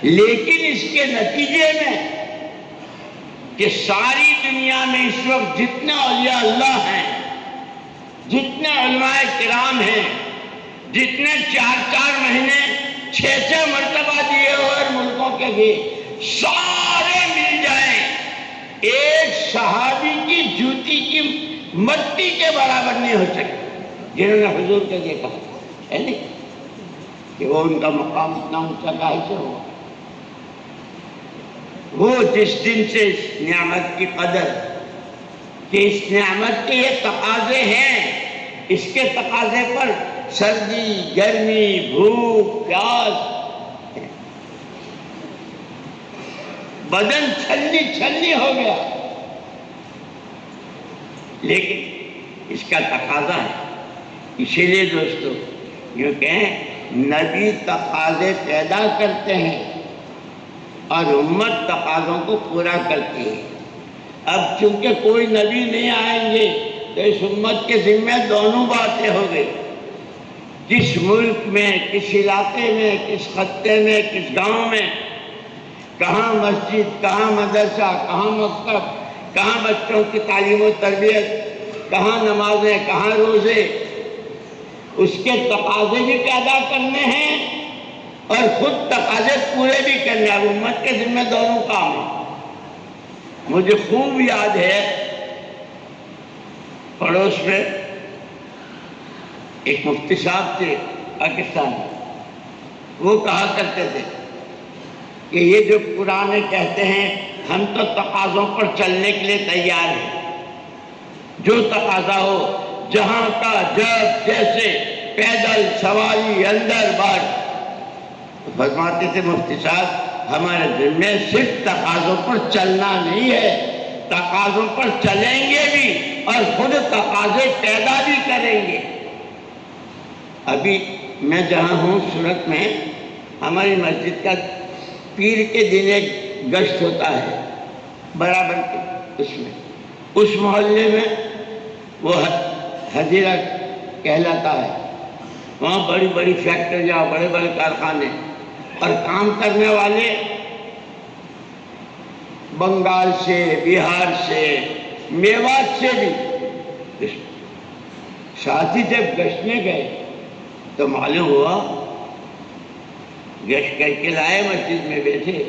لیکن اس کے نتیجے میں کہ ساری دنیا میں اس وقت جتنے اولیاء اللہ ہیں، جتنے علماء کرام ہیں، جتنے 4 مہینے 6 مرتبہ دیے اور ملکوں کے بھی سارے مل جائیں ایک صحابی کی جوتی کی مٹی کے برابر نہیں ہو سکتے جنہوں نے حضور کو دیکھا ہے نہیں کہ وہ ان کا مقام اتنا اونچا کیسے ہوا. وہ جس دن سے اس نعمت کی قدر کہ اس نعمت کے یہ تقاضے ہیں, اس کے تقاضے پر سردی گرمی بھوک پیاس بدن چھلنی ہو گیا, لیکن اس کا تقاضا ہے. اسی لیے دوستو یوں کہیں نبی تقاضے پیدا کرتے ہیں اور امت تقاضوں کو پورا کرتی ہے. اب چونکہ کوئی نبی نہیں آئیں گے تو اس امت کے ذمہ دونوں باتیں ہو گئی. کس ملک میں, کس علاقے میں, کس خطے میں, کس گاؤں میں, کہاں مسجد, کہاں مدرسہ, کہاں مکتب, کہاں بچوں کی تعلیم و تربیت, کہاں نمازیں, کہاں روزے, اس کے تقاضے بھی پیدا کرنے ہیں اور خود تقاضے پورے بھی کرنے ہیں. امت کے ذمہ دونوں کام ہیں. مجھے خوب یاد ہے پڑوس میں ایک مفتی صاحب تھے پاکستان میں, وہ کہا کرتے تھے کہ یہ جو پرانے کہتے ہیں ہم تو تقاضوں پر چلنے کے لیے تیار ہیں, جو تقاضا ہو, جہاں کا جب جیسے, پیدل, سواری, اندر باہر. فرماتے تھے مفتی صاحب ہمارے ذمہ صرف تقاضوں پر چلنا نہیں ہے, تقاضوں پر چلیں گے بھی اور خود تقاضے پیدا بھی کریں گے. ابھی میں جہاں ہوں سورت میں, ہماری مسجد کا پیر کے دن ایک گشت ہوتا ہے برابر کے, اس محلے میں وہ حجیرہ کہلاتا ہے. وہاں بڑی بڑی فیکٹریاں, بڑے بڑے کارخانے, اور کام کرنے والے بنگال سے, بہار سے, میوات سے بھی. ساتھی جب گشتنے گئے تو معلوم ہوا گشت کر کے لائے, مسجد میں بیٹھے,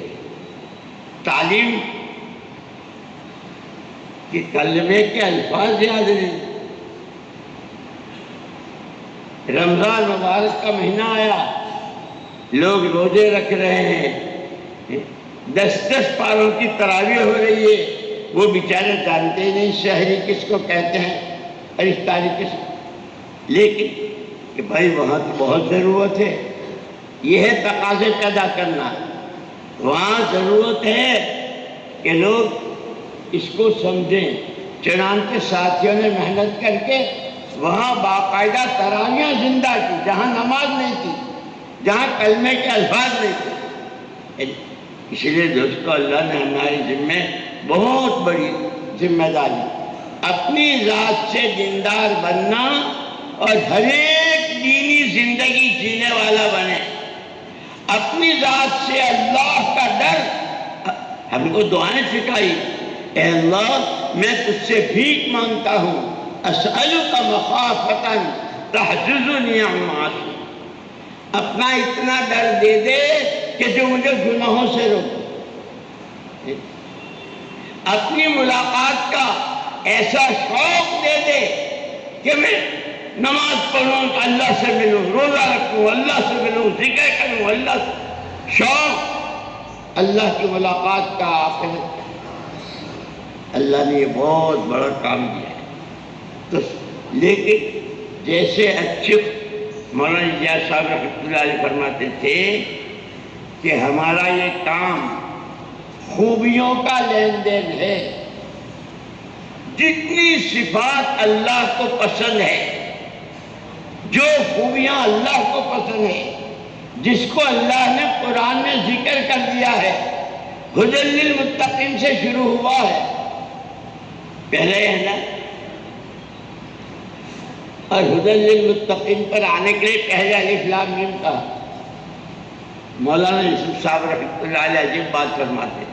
تعلیم کہ کلمے کے الفاظ یاد نہیں. رمضان مبارک کا مہینہ آیا, لوگ روزے رکھ رہے ہیں, 10 پاروں کی تراویح ہو رہی ہے. وہ بیچارے جانتے ہی نہیں شہری کس کو کہتے ہیں, افطاری کس کو. لیکن کہ بھائی وہاں تو بہت ضرورت ہے, یہ ہے تقاضے پیدا کرنا. وہاں ضرورت ہے کہ لوگ اس کو سمجھیں. چنانچہ ساتھیوں نے محنت کر کے وہاں باقاعدہ تراویحیں زندہ کی, جہاں نماز نہیں تھی, جہاں کلمے کے الفاظ نہیں تھے. اس لیے دوستو اللہ نے ہماری ذمہ بہت بڑی ذمہ داری, اپنی ذات سے دیندار بننا اور ہر ایک دینی زندگی جینے والا بنے. اپنی ذات سے اللہ کا ڈر ہم کو دعائیں سکھائی, اے اللہ میں تجھ سے بھیک مانگتا ہوں, اسألک مخافتا تحجزنی عن معاصی. اپنا اتنا ڈر دے دے کہ جو مجھے گناہوں سے روکے. اپنی ملاقات کا ایسا شوق دے دے کہ میں نماز پڑھوں, اللہ سے ملوں, روزہ رکھوں, اللہ سے ملوں, ذکر کروں, اللہ سے. شوق اللہ کی ملاقات کا, آخرت کا. اللہ نے یہ بہت بڑا کام کیا ہے. تو لیکن جیسے اچھے مولانا الیاس صاحب رحمۃ اللہ علیہ فرماتے تھے کہ ہمارا یہ کام خوبیوں کا لین دین ہے. جتنی صفات اللہ کو پسند ہے, جو خوبیاں اللہ کو پسند ہے, جس کو اللہ نے قرآن میں ذکر کر دیا ہے, ھدی للمتقین سے شروع ہوا ہے پہلے ہے نا, اور ھدی للمتقین پر آنے کے لیے پہلے الف لام میم کا. مولانا یوسف صاحب رحمۃ اللہ علیہ عجیب بات فرماتے ہیں,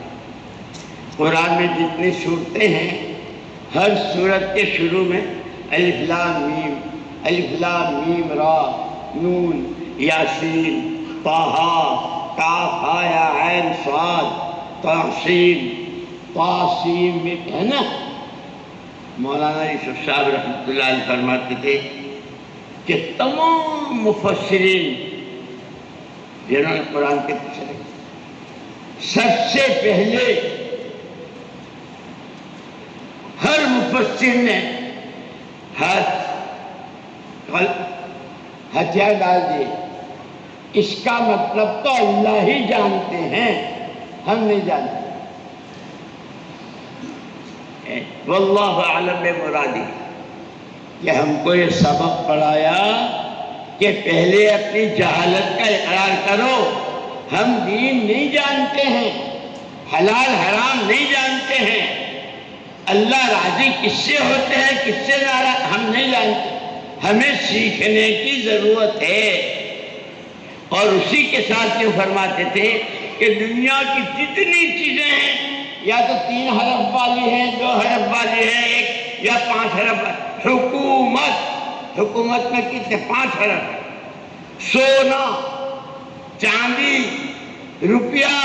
قرآن میں جتنی صورتیں ہیں ہر صورت کے شروع میں الف لام میم را, نون, یاسین, طٰہٰ کاف ہا یا عین صاد تاسین تاسیم ہے نا. مولانا یوسف صاحب رحمۃ اللہ علیہ فرماتے تھے کہ تمام مفسرین جنہوں نے قرآن کے تفسیر سب سے پہلے ہر مفسر نے ہتھیار ڈال دیے. اس کا مطلب تو اللہ ہی جانتے ہیں، ہم نہیں جانتے. واللہ اعلم بمرادی. کہ ہم کو یہ سبق پڑھایا کہ پہلے اپنی جہالت کا اقرار کرو. ہم دین نہیں جانتے ہیں، حلال حرام نہیں جانتے ہیں، اللہ راضی کس سے ہوتے ہیں کس سے ناراض ہم نہیں جانتے. ہمیں سیکھنے کی ضرورت ہے. اور اسی کے ساتھ یہ فرماتے تھے کہ دنیا کی جتنی چیزیں ہیں یا تو 3 حرف والی ہیں، 2 حرف والی ہیں، 1 یا 5 حرف. حکومت میں کتنے 5 حرف. سونا چاندی روپیہ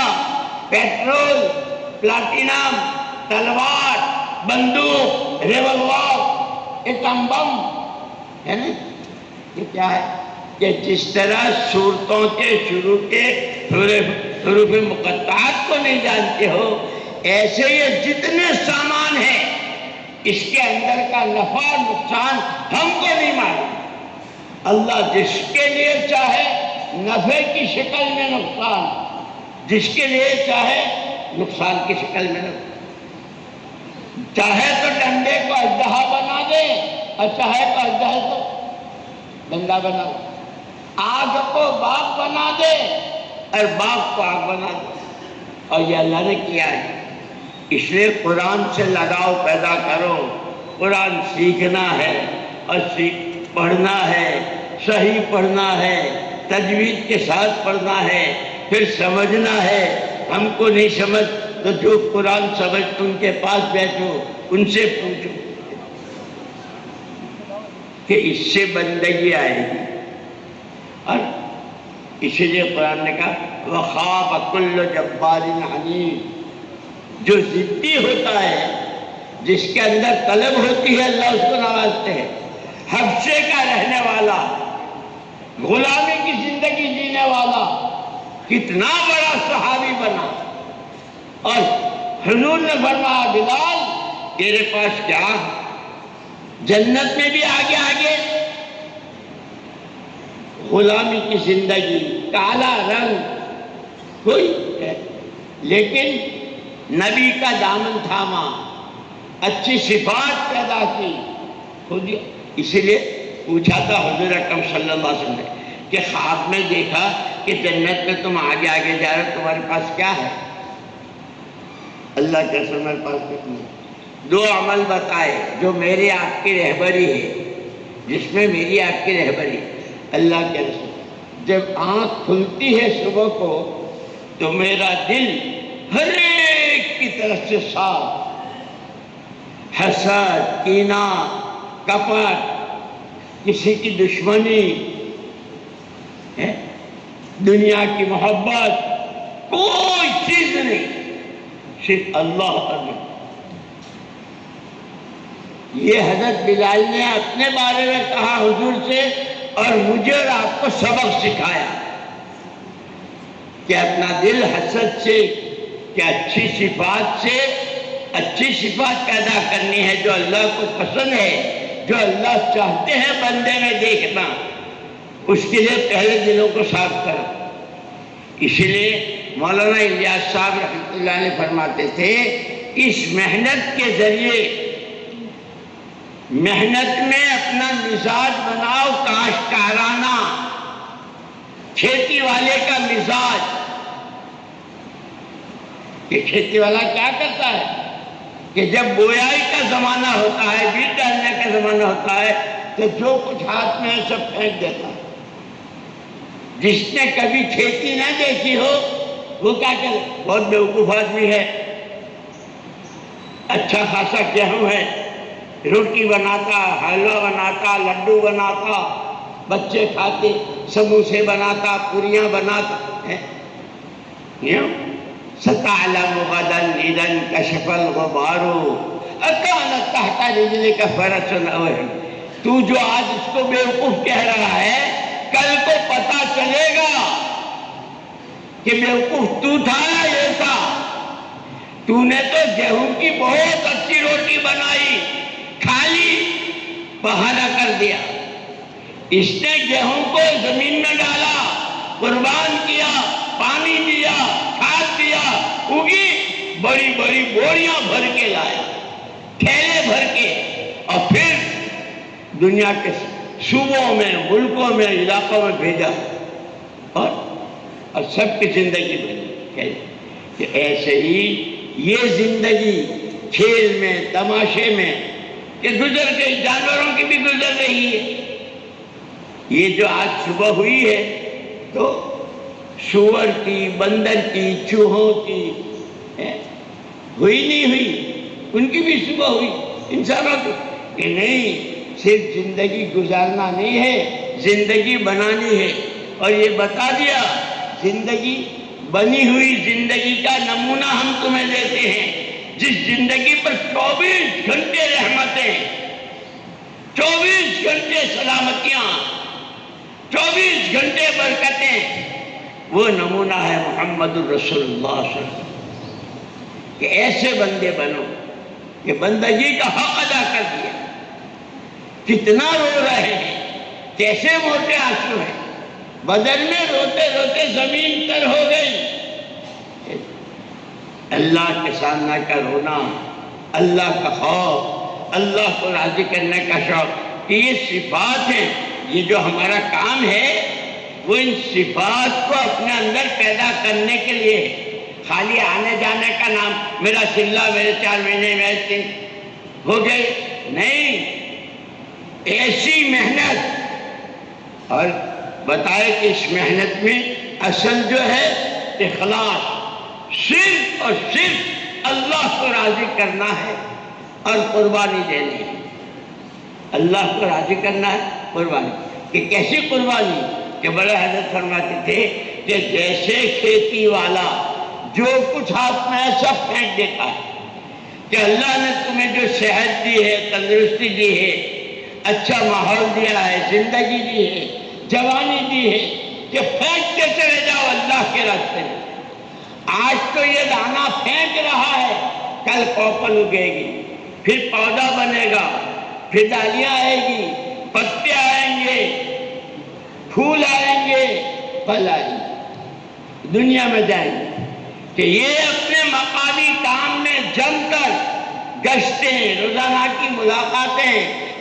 پیٹرول پلاٹینم تلوار بندوق ریوالور ایٹم بم ہے نا. یہ کیا ہے کہ جس طرح صورتوں کے شروع کے حروف مقطعات کو نہیں جانتے ہو، ایسے یہ جتنے سامان ہیں اس کے اندر کا نفع اور نقصان ہم کو نہیں معلوم. اللہ جس کے لیے چاہے نفع کی شکل میں نقصان، جس کے لیے چاہے نقصان کی شکل میں نقصان. چاہے تو ڈنڈے کو اژدہا بنا دے اور چاہے تو اژدہے کو ڈنڈا بنا دے. آگ کو باغ بنا دے اور باغ کو آگ بنا دے. اور یہ اللہ نے کیا ہے. اس لیے قرآن سے لگاؤ پیدا کرو. قرآن سیکھنا ہے اور پڑھنا ہے، صحیح پڑھنا ہے، تجوید کے ساتھ پڑھنا ہے، پھر سمجھنا ہے. ہم کو نہیں سمجھ تو جو قرآن سمجھ ان کے پاس بیٹھو، ان سے پوچھو کہ اس سے بندگی آئے گی. اور اسی لیے قرآن نے کہا وَخَابَ كُلُّ جَبَّارٍ عَنِيدٍ. جو ضدی ہوتا ہے، جس کے اندر طلب ہوتی ہے، اللہ اس کو نوازتے ہیں. حبشے کا رہنے والا، غلامی کی زندگی جینے والا کتنا بڑا صحابی بنا. اور حضور نے فرمایا بلال تیرے پاس کیا، جنت میں بھی آگے آگے غلامی کی زندگی، کالا رنگ کوئی ہے، لیکن نبی کا دامن تھاما، اچھی صفات پیدا کی خود. اسی لیے پوچھا تھا حضور اکرم صلی اللہ علیہ وسلم نے کہ خواب میں دیکھا کہ جنت میں تم آگے آگے جا رہے ہو، تمہارے پاس کیا ہے؟ اللہ کے رسول میرے پاس کچھ نہیں. 2 عمل بتائے جو میرے آپ کی رہبری ہے، جس میں میری آپ کی رہبری. اللہ کے رسول جب آنکھ کھلتی ہے صبح کو تو میرا دل ہر ایک کی طرف سے صاف. حسد، کینہ، کپٹ، کسی کی دشمنی، دنیا کی محبت، کوئی چیز نہیں، صرف اللہ اللہ. یہ حضرت بلال نے اپنے بارے میں کہا حضور سے، اور مجھے اور آپ کو سبق سکھایا کہ اپنا دل حسد سے، کہ اچھی صفات سے اچھی صفات پیدا کرنی ہے جو اللہ کو پسند ہے، جو اللہ چاہتے ہیں بندے میں دیکھنا. اس کے لیے پہلے دلوں کو صاف کرو. اسی لیے مولانا الیاس صاحب رحمۃ اللہ علیہ فرماتے تھے اس محنت کے ذریعے، محنت میں اپنا مزاج بناؤ کاشتکارانہ، کھیتی والے کا مزاج. کہ کھیتی والا کیا کرتا ہے کہ جب بویائی کا زمانہ ہوتا ہے، بیج ڈالنے کا زمانہ ہوتا ہے، تو جو کچھ ہاتھ میں ہے سب پھینک دیتا ہے. جس نے کبھی کھیتی نہ دیکھی ہو وہ کیا کرے؟ بہت بیوقوف آدمی ہے. اچھا خاصا گیہوں ہے، روٹی بناتا، حلوہ بناتا، لڈو بناتا، بچے کھاتے. سموسے بناتا، پوریاں بناتا ہے، ستعلم غدا اذا انکشف الغبار اکان تحت رجلک فرس اوہم. تو جو آج اس کو بیوقوف کہہ رہا ہے، کل کو پتا چلے گا کہ بیوقوف تو تھا یا یہ تھا. تو نے تو گیہوں کی بہت اچھی روٹی بنائی، کھالی، بہانہ کر دیا. اس نے گیہوں کو زمین میں ڈالا، قربان کیا، پانی دیا، کھاد دیا، اگی، بڑی بڑی بوریاں بھر کے لایا، تھیلے بھر کے، اور پھر دنیا کے صوبوں میں، ملکوں میں، علاقوں میں بھیجا، اور سب کی زندگی بنی. کہ ایسے ہی یہ زندگی کھیل میں، تماشے میں کہ گزر گئی، جانوروں کی بھی گزر رہی ہے. یہ جو آج صبح ہوئی ہے تو سور کی، بندر کی، چوہوں کی ہوئی نہیں ہوئی، ان کی بھی صبح ہوئی. انسانوں کی کہ نہیں، صرف زندگی گزارنا نہیں ہے، زندگی بنانی ہے. اور یہ بتا دیا زندگی بنی ہوئی زندگی کا نمونہ ہم تمہیں دیتے ہیں، جس زندگی پر 24 گھنٹے رحمتیں، 24 گھنٹے سلامتیاں، 24 گھنٹے برکتیں. وہ نمونہ ہے محمد الرسول اللہ صلی اللہ علیہ وسلم. کہ ایسے بندے بنو کہ بندگی کا حق ادا کر دیا. کتنا رو رہے ہیں، کیسے موٹے آنسو ہیں. بدر میں روتے روتے زمین تر ہو گئی. اللہ کے سامنے کا رونا، اللہ کا خوف، اللہ کو راضی کرنے کا شوق، کہ یہ صفات ہیں. یہ جو ہمارا کام ہے وہ ان صفات کو اپنے اندر پیدا کرنے کے لیے ہے. خالی آنے جانے کا نام، میرا چلہ، میرے 4 مہینے میں ہو گئے، نہیں. ایسی محنت، اور بتائے کہ اس محنت میں اصل جو ہے اخلاص، صرف اور صرف اللہ کو راضی کرنا ہے اور قربانی دینی ہے. اللہ کو راضی کرنا ہے، قربانی. کہ کیسی قربانی؟ کہ بڑے حضرت فرماتے تھے کہ جیسے کھیتی والا جو کچھ ہاتھ میں ہے سب پھینک دیتا ہے، کہ اللہ نے تمہیں جو صحت دی ہے، تندرستی دی ہے، اچھا ماحول دیا ہے، زندگی دی ہے، جوانی دی ہے، کہ پھینک کے چلے جاؤ اللہ کے راستے میں. آج تو یہ دانہ پھینک رہا ہے، کل پوپل اگے گی، پھر پودا بنے گا، پھر ڈالیاں آئے گی، پتے آئیں گے، پھول آئیں گے، پھل آئیں گے، دنیا میں جائیں گے. کہ یہ اپنے مقامی کام میں جم کر گشتیں، روزانہ کی ملاقاتیں،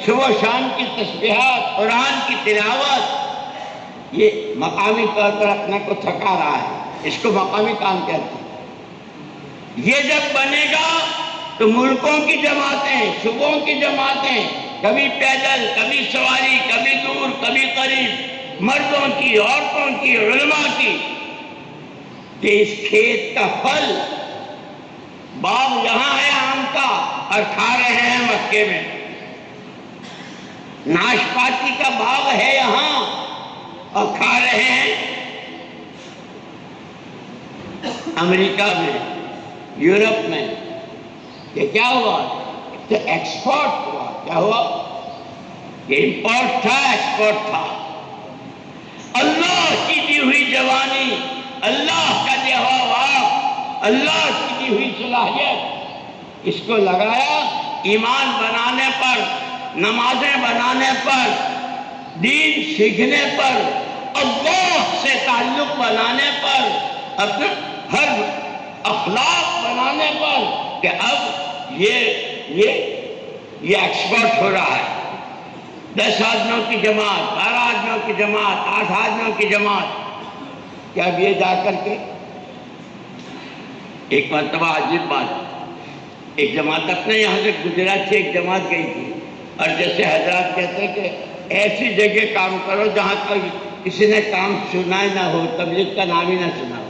صبح شام کی تسبیحات، قرآن کی تلاوت، یہ مقامی طور پر اپنے کو تھکا رہا ہے، اس کو مقامی کام کہتے ہیں. یہ جب بنے گا تو ملکوں کی جماعتیں، صوبوں کی جماعتیں، کبھی پیدل، کبھی سواری، کبھی دور، کبھی قریب، مردوں کی، عورتوں کی، علماء کی، کہ اس کھیت کا پھل، باغ یہاں ہے آم کا اور کھا رہے ہیں مکے میں. ناشپاتی کا باغ ہے یہاں اور کھا رہے ہیں امریکہ میں، یورپ میں. کہ کیا ہوا؟ کہ ایکسپورٹ ہوا. کیا ہوا؟ کہ امپورٹ تھا، ایکسپورٹ تھا. اللہ کی دی ہوئی جوانی، اللہ کا دیا ہوا وقت، اللہ کی دی ہوئی صلاحیت، اس کو لگایا ایمان بنانے پر، نمازیں بنانے پر، دین سیکھنے پر، اللہ سے تعلق بنانے پر، اپنے ہر اخلاق بنانے پر. کہ اب یہ ایکسپورٹ ہو رہا ہے. 10 آدمیوں کی جماعت، 12 آدمیوں کی جماعت، 8 آدمیوں کی جماعت. کہ اب یہ جا کر کے ایک مرتبہ عجیب بات، ایک جماعت اپنے یہاں سے گجرات سے ایک جماعت گئی تھی، اور جیسے حضرات کہتے ہیں کہ ایسی جگہ کام کرو جہاں تک کسی نے کام سنا ہی نہ ہو، تبلیغ کا نام ہی نہ سنا ہو.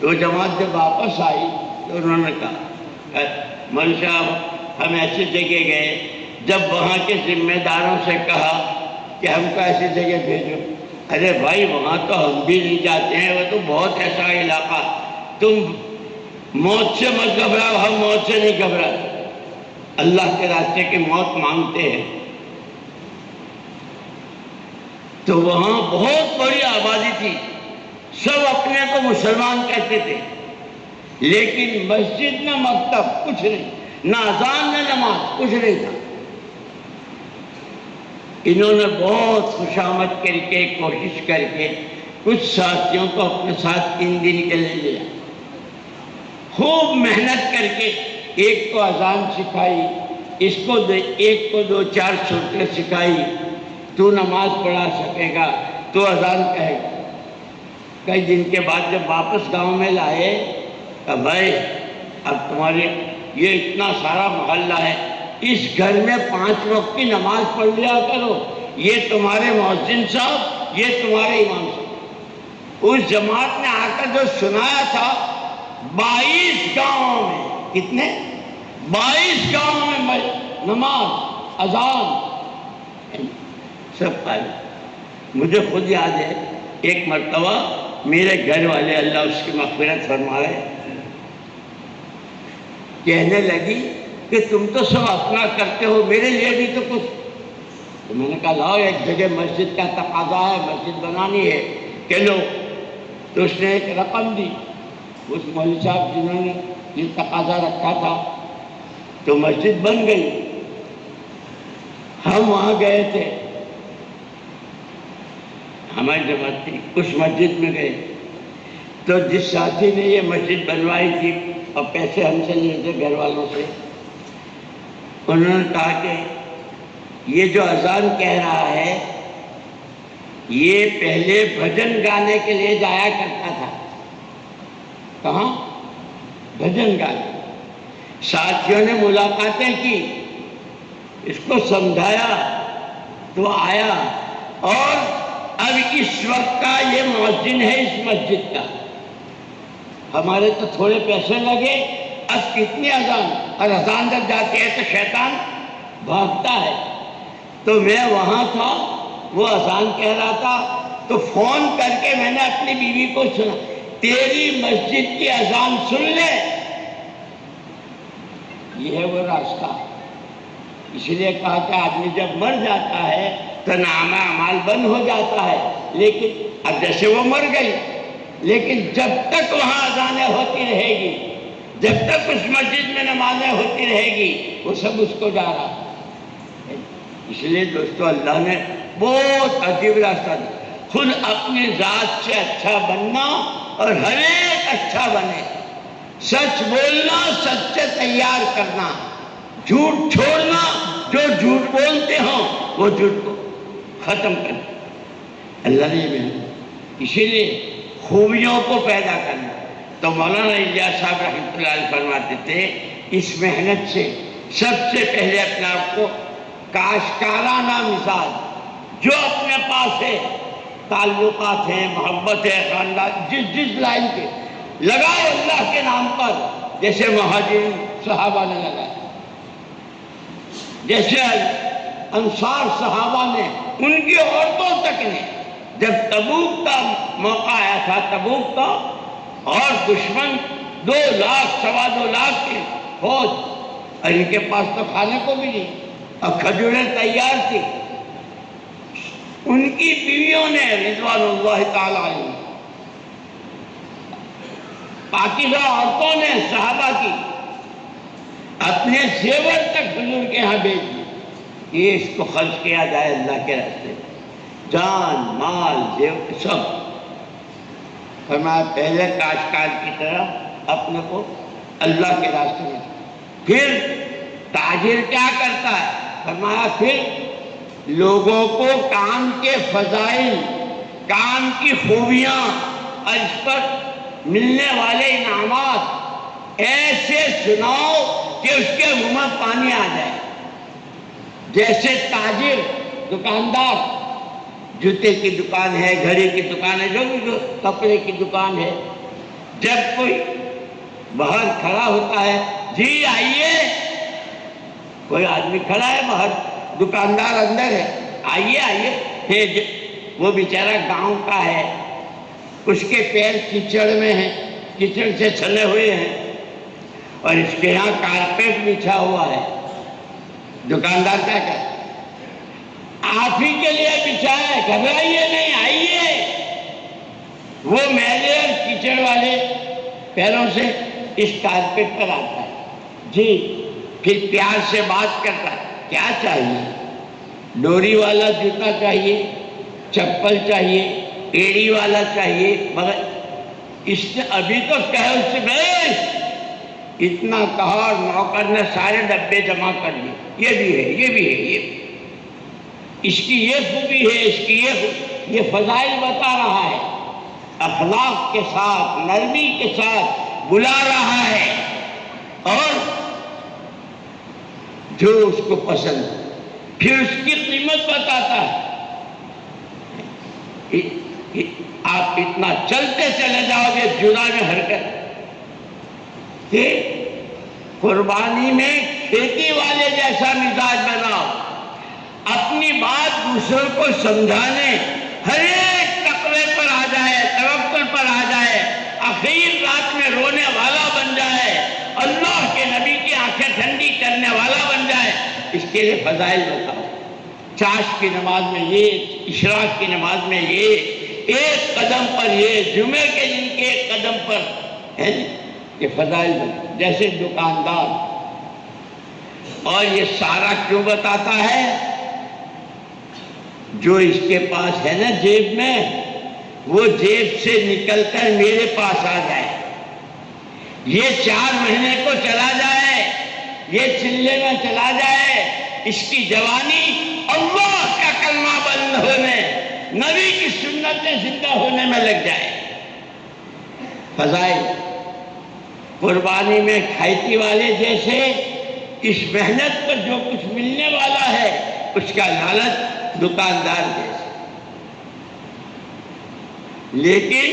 وہ جماعت جب واپس آئی تو انہوں نے کہا مولوی صاحب ہم ایسی جگہ گئے، جب وہاں کے ذمہ داروں سے کہا کہ ہم کو ایسی جگہ بھیجو ارے بھائی وہاں تو ہم بھی نہیں جاتے ہیں، وہ تو بہت ایسا علاقہ، تم موت سے مت گھبراؤ، ہم موت سے نہیں گھبراتے، اللہ کے راستے کی موت مانگتے ہیں۔ تو وہاں بہت بڑی آبادی تھی، سب اپنے کو مسلمان کہتے تھے، لیکن مسجد نہ مکتب کچھ نہیں، نہ اذان نہ نماز، کچھ نہیں تھا۔ انہوں نے بہت خوشامد کر کے کوشش کر کے کچھ ساتھیوں کو اپنے ساتھ 3 دن کے لے لیا، خوب محنت کر کے ایک کو اذان سکھائی، ایک کو 2-4 سورتیں سکھائی، تو نماز پڑھا سکے گا تو اذان کہے گا۔ کئی دن کے بعد جب واپس گاؤں میں لائے کہ بھائی اب تمہارے یہ اتنا سارا محلہ ہے، اس گھر میں 5 وقت کی نماز پڑھ لیا کرو، یہ تمہارے مؤذن صاحب، یہ تمہارے امام صاحب۔ اس جماعت نے آ کر جو سنایا تھا 22 گاؤں میں، کتنے؟ 22 گاؤں میں نماز اذان سب پائے۔ مجھے خود یاد ہے ایک مرتبہ میرے گھر والے، اللہ اس کی مغفرت فرمائے، کہنے لگی کہ تم تو سب اپنا کرتے ہو، میرے لیے بھی تو کچھ۔ تو میں نے کہا لاؤ، ایک جگہ مسجد کا تقاضا ہے، مسجد بنانی ہے، کہ لو۔ تو اس نے ایک رقم دی، اس مولوی صاحب جنہوں نے یہ تقاضا رکھا تھا، تو مسجد بن گئی۔ ہم وہاں گئے تھے، ہماری جماعت تھی، اس مسجد میں گئے تو جس ساتھی نے یہ مسجد بنوائی تھی اور پیسے ہم سے لیے تھے گھر والوں سے، انہوں نے کہا کہ یہ جو اذان کہہ رہا ہے یہ پہلے بھجن گانے کے لیے جایا کرتا تھا۔ کہاں؟ بھجن گانے۔ ساتھیوں نے ملاقاتیں کی، اس کو سمجھایا تو آیا، اور اب اس وقت کا یہ مؤذن ہے اس مسجد کا۔ ہمارے تو تھوڑے پیسے لگے، اب کتنی اذان، اور اذان جب جاتی ہے تو شیطان بھاگتا ہے۔ تو میں وہاں تھا، وہ اذان کہہ رہا تھا، تو فون کر کے میں نے اپنی بیوی کو سنا، تیری مسجد کی اذان سن لے، یہ ہے وہ راستہ۔ اس لیے کہا کہ آدمی جب مر جاتا ہے تو نامہ اعمال بند ہو جاتا ہے، لیکن اب جیسے وہ مر گئی، لیکن جب تک وہاں اذانیں ہوتی رہے گی، جب تک اس مسجد میں نمازیں ہوتی رہے گی، وہ سب اس کو جا رہا ہے۔ اس لیے دوستو اللہ نے بہت عجیب راستہ دیا، خود اپنی ذات سے اچھا بننا اور ہر ایک اچھا بنے، سچ بولنا، سچ سے تیار کرنا، جھوٹ چھوڑنا، جو جھوٹ بولتے ہوں وہ جھوٹ کو ختم کرنا، اللہ نے محنت۔ اسی لیے خوبیوں کو پیدا کرنا۔ تو مولانا الیاس صاحب رحمۃ اللہ علیہ فرماتے تھے اس محنت سے سب سے پہلے اپنے آپ کو کاشکارانہ مثال، جو اپنے پاس ہے، تعلقات ہیں، محبت ہے، خاندان، جس لائن کے لگاؤ اللہ کے نام پر، جیسے مہاجرین صحابہ نے لگایا، جیسے انصار صحابہ نے، ان کی عورتوں تک نے۔ جب تبوک کا موقع آیا تھا، تبوک کا، اور دشمن 2 لاکھ 2.25 لاکھ کی فوج، اور ان کے پاس تو کھانے کو بھی نہیں، اور کھجوریں تیار تھی، ان کی بیویوں نے رضوان اللہ تعالی علیہ، پاکیزہ عورتوں نے صحابہ کی اپنے زیور تک حضور کے ہاں بھیج دی، یہ اس کو خرچ کیا جائے اللہ کے راستے، جان مال زیور سب۔ فرمایا پہلے کاشتکار کی طرح اپنے کو اللہ کے راستے میں۔ پھر تاجر کیا کرتا ہے؟ فرمایا پھر لوگوں کو کام کے فضائل، کام کی خوبیاں اور اس پر ملنے والے انعامات ایسے سناؤ کہ اس کے منہ میں پانی آ جائے۔ جیسے تاجر، دکاندار، جوتے کی دکان ہے، گھڑی کی دکان ہے، جو بھی کپڑے کی دکان ہے، جب کوئی باہر کھڑا ہوتا ہے، جی آئیے، کوئی آدمی کھڑا ہے باہر، دکاندار اندر ہے، آئیے آئیے، وہ بیچارہ گاؤں کا ہے، اس کے پیر کیچڑ میں ہیں، کیچڑ سے چھلے ہوئے ہیں، اور اس کے یہاں کارپیٹ بچھا ہوا ہے۔ دکاندار کیا کہتا ہے؟ آپ ہی کے لیے بچھا ہے، گھبرائیے نہیں، آئیے۔ وہ میلے اور کیچڑ والے پیروں سے اس کارپیٹ پر آتا ہے، جی، پھر پیار سے بات کرتا ہے، کیا چاہیے؟ ڈوری والا جوتا چاہیے، چپل چاہیے، ایڑی والا چاہیے، مگر اس نے ابھی تو کہا اس سے بھائی اتنا کہا اور نوکر نے سارے ڈبے جمع کر لیے، یہ بھی ہے، یہ بھی ہے، یہ بھی، اس کی یہ خوبی ہے، اس کی یہ فضائل بتا رہا ہے، اخلاق کے ساتھ، نرمی کے ساتھ بلا رہا ہے، اور جو اس کو پسند ہے پھر اس کی قیمت بتاتا ہے۔ آپ اتنا چلتے چلے جاؤ گے جدا میں حرکت کہ قربانی میں کھیتی والے جیسا مزاج بناؤ، اپنی بات دوسروں کو سمجھانے ہر ایک تقوی پر آ جائے، توکل پر آ جائے، آخر رات میں رونے والا بن جائے، اللہ کے نبی کی آنکھیں ٹھنڈی کرنے والا بن جائے، اس کے لیے فضائل بتاؤ۔ چاش کی نماز میں یہ، اشراق کی نماز میں یہ، ایک قدم پر یہ، جمعے کے دن کے ایک قدم پر ہے، یہ فضائل بتاؤ۔ جیسے دکاندار، اور یہ سارا کیوں بتاتا ہے؟ جو اس کے پاس ہے نا جیب میں، وہ جیب سے نکل کر میرے پاس آ جائے، یہ 4 مہینے کو چلا جائے، یہ چلے میں چلا جائے، اس کی جوانی اللہ کا کلمہ بلند ہونے، نبی کی سنتیں زندہ ہونے میں لگ جائے۔ فضائل قربانی میں کھیتی والے جیسے، اس محنت پر جو کچھ ملنے والا ہے اس کا لالچ دکاندار جیسے، لیکن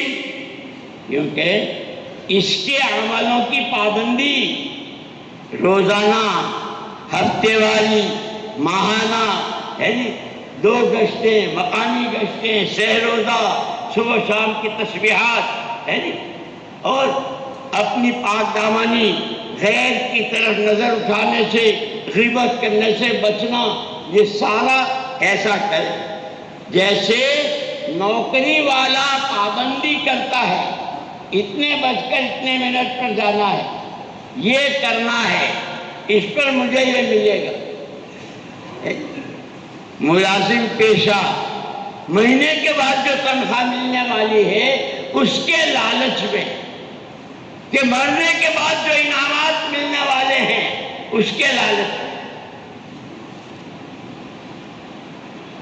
کیونکہ اس کے عملوں کی پابندی روزانہ، ہفتے والی، ماہانہ ہے جی، 2 گشتیں، مقامی گشتیں، سہ روزہ، صبح شام کی تسبیحات ہے جی، اور اپنی پاک دامانی، غیر کی طرف نظر اٹھانے سے، غیبت کرنے سے بچنا، یہ سارا ایسا کرے جیسے نوکری والا پابندی کرتا ہے، اتنے بج کر اتنے منٹ پر جانا ہے، یہ کرنا ہے، اس پر مجھے یہ ملے گا۔ ملازم پیشہ مہینے کے بعد جو تنخواہ ملنے والی ہے اس کے لالچ میں، کہ مرنے کے بعد جو انعامات ملنے والے ہیں اس کے لالچ میں،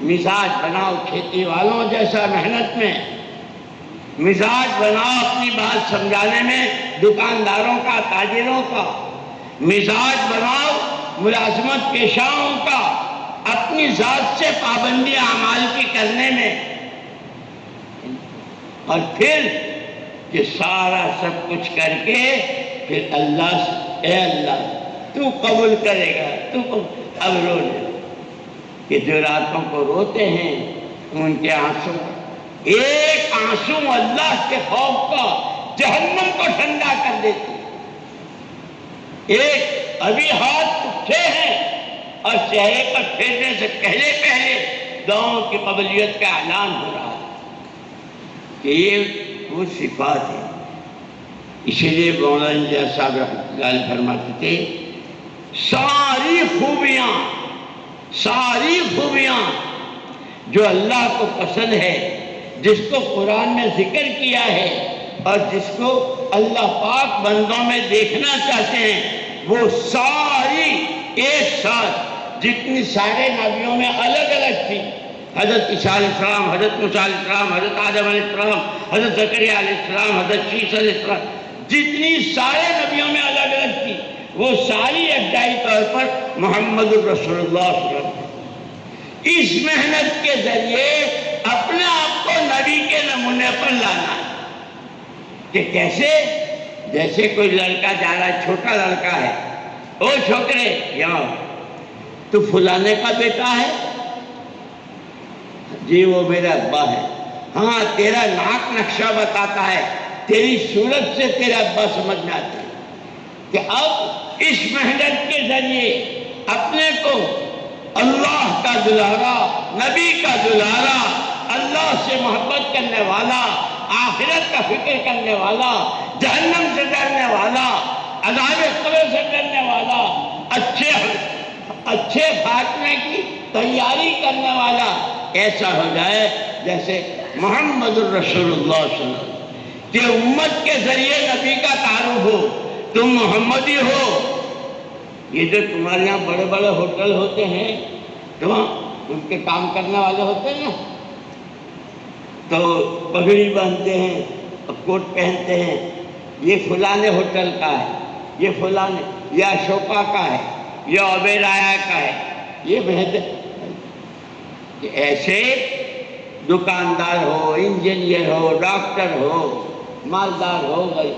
مزاج بناؤ کھیتی والوں جیسا محنت میں، مزاج بناؤ اپنی بات سمجھانے میں دکانداروں کا، تاجروں کا، مزاج بناؤ ملازمت پیشاؤں کا، اپنی ذات سے پابندی اعمال کی کرنے میں، اور پھر کہ سارا سب کچھ کر کے پھر اللہ سے، اے اللہ تو قبول کرے گا، تو اب رو لے، کہ جو راتوں کو روتے ہیں ان کے آنسو، ایک آنسو اللہ کے خوف کا جہنم کو ٹھنڈا کر دیتی، ایک ابھی ہاتھ اٹھے ہیں اور چہرے پر پھیرنے سے پہلے دعاؤں کی قبولیت کا اعلان ہو رہا ہے، کہ یہ وہ صفات ہے۔ اسی لیے مولانا صاحب رحمۃ اللہ علیہ فرماتے تھے، ساری خوبیاں جو اللہ کو پسند ہے، جس کو قرآن میں ذکر کیا ہے اور جس کو اللہ پاک بندوں میں دیکھنا چاہتے ہیں، وہ ساری ایک ساتھ، جتنی سارے نبیوں میں الگ الگ تھی، حضرت عیسیٰ علیہ السلام، حضرت موسیٰ علیہ السلام، حضرت آدم علیہ السلام، حضرت زکریا علیہ السلام، حضرت عیسیٰ علیہ السلام، جتنی سارے نبیوں میں الگ الگ تھی، وہ ساری ابتدائی طور پر محمد الرسول اللہ صلی اللہ علیہ وسلم، اس محنت کے ذریعے اپنے آپ کو نبی کے نمونے پر لانا ہے۔ کہ کیسے؟ جیسے کوئی لڑکا جا رہا ہے، چھوٹا لڑکا ہے، او چھوکرے یہاں، تو فلانے کا بیٹا ہے، جی وہ میرا ابا ہے. ہاں تیرا ناک نقشہ بتاتا ہے, تیری صورت سے تیرا ابا سمجھ میں آتا ہے کہ اب اس محنت کے ذریعے اپنے کو اللہ کا دلارا, نبی کا دلارا, اللہ سے محبت کرنے والا, آخرت کا فکر کرنے والا, جہنم سے ڈرنے والا, عذاب قبر سے ڈرنے والا, اچھے خاتمے کی تیاری کرنے والا ایسا ہو جائے جیسے محمد الرسول اللہ صلی اللہ علیہ وسلم کہ امت کے ذریعے نبی کا تعارف ہو, تم محمدی ہو. یہ جو تمہارے یہاں بڑے بڑے ہوٹل ہوتے ہیں تو وہاں ان کے کام کرنے والے ہوتے ہیں نا, تو پگڑی باندھتے ہیں, کوٹ پہنتے ہیں, یہ فلانے ہوٹل کا ہے, یہ فلانے, یہ اشوکا کا ہے, یہ اوبیرایا کا ہے, یہ بہتر. ایسے دکاندار ہو, انجینئر ہو, ڈاکٹر ہو, مالدار ہو گئے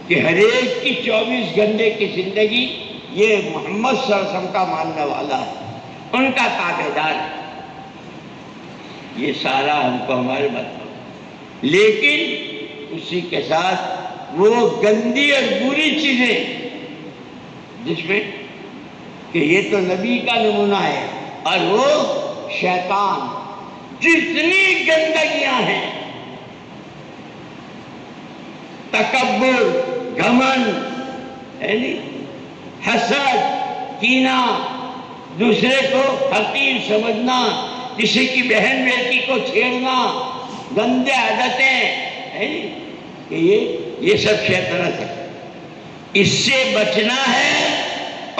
کہ ہر ایک کی 24 گھنٹے کی زندگی یہ محمد صلی اللہ علیہ وسلم کا ماننے والا ہے, ان کا تابعدار ہے. یہ سارا ہم کو ہمارے بتاؤ, لیکن اسی کے ساتھ وہ گندی اور بری چیزیں جس میں کہ یہ تو نبی کا نمونہ ہے, اور وہ شیطان, جتنی گندگیاں ہیں, تکبر, گھمنڈ, حسد, کینہ, دوسرے کو حقیر سمجھنا, کسی کی بہن بیٹی کو چھیڑنا, گندے عادتیں, کہ یہ سب شیطنت ہے. اس سے بچنا ہے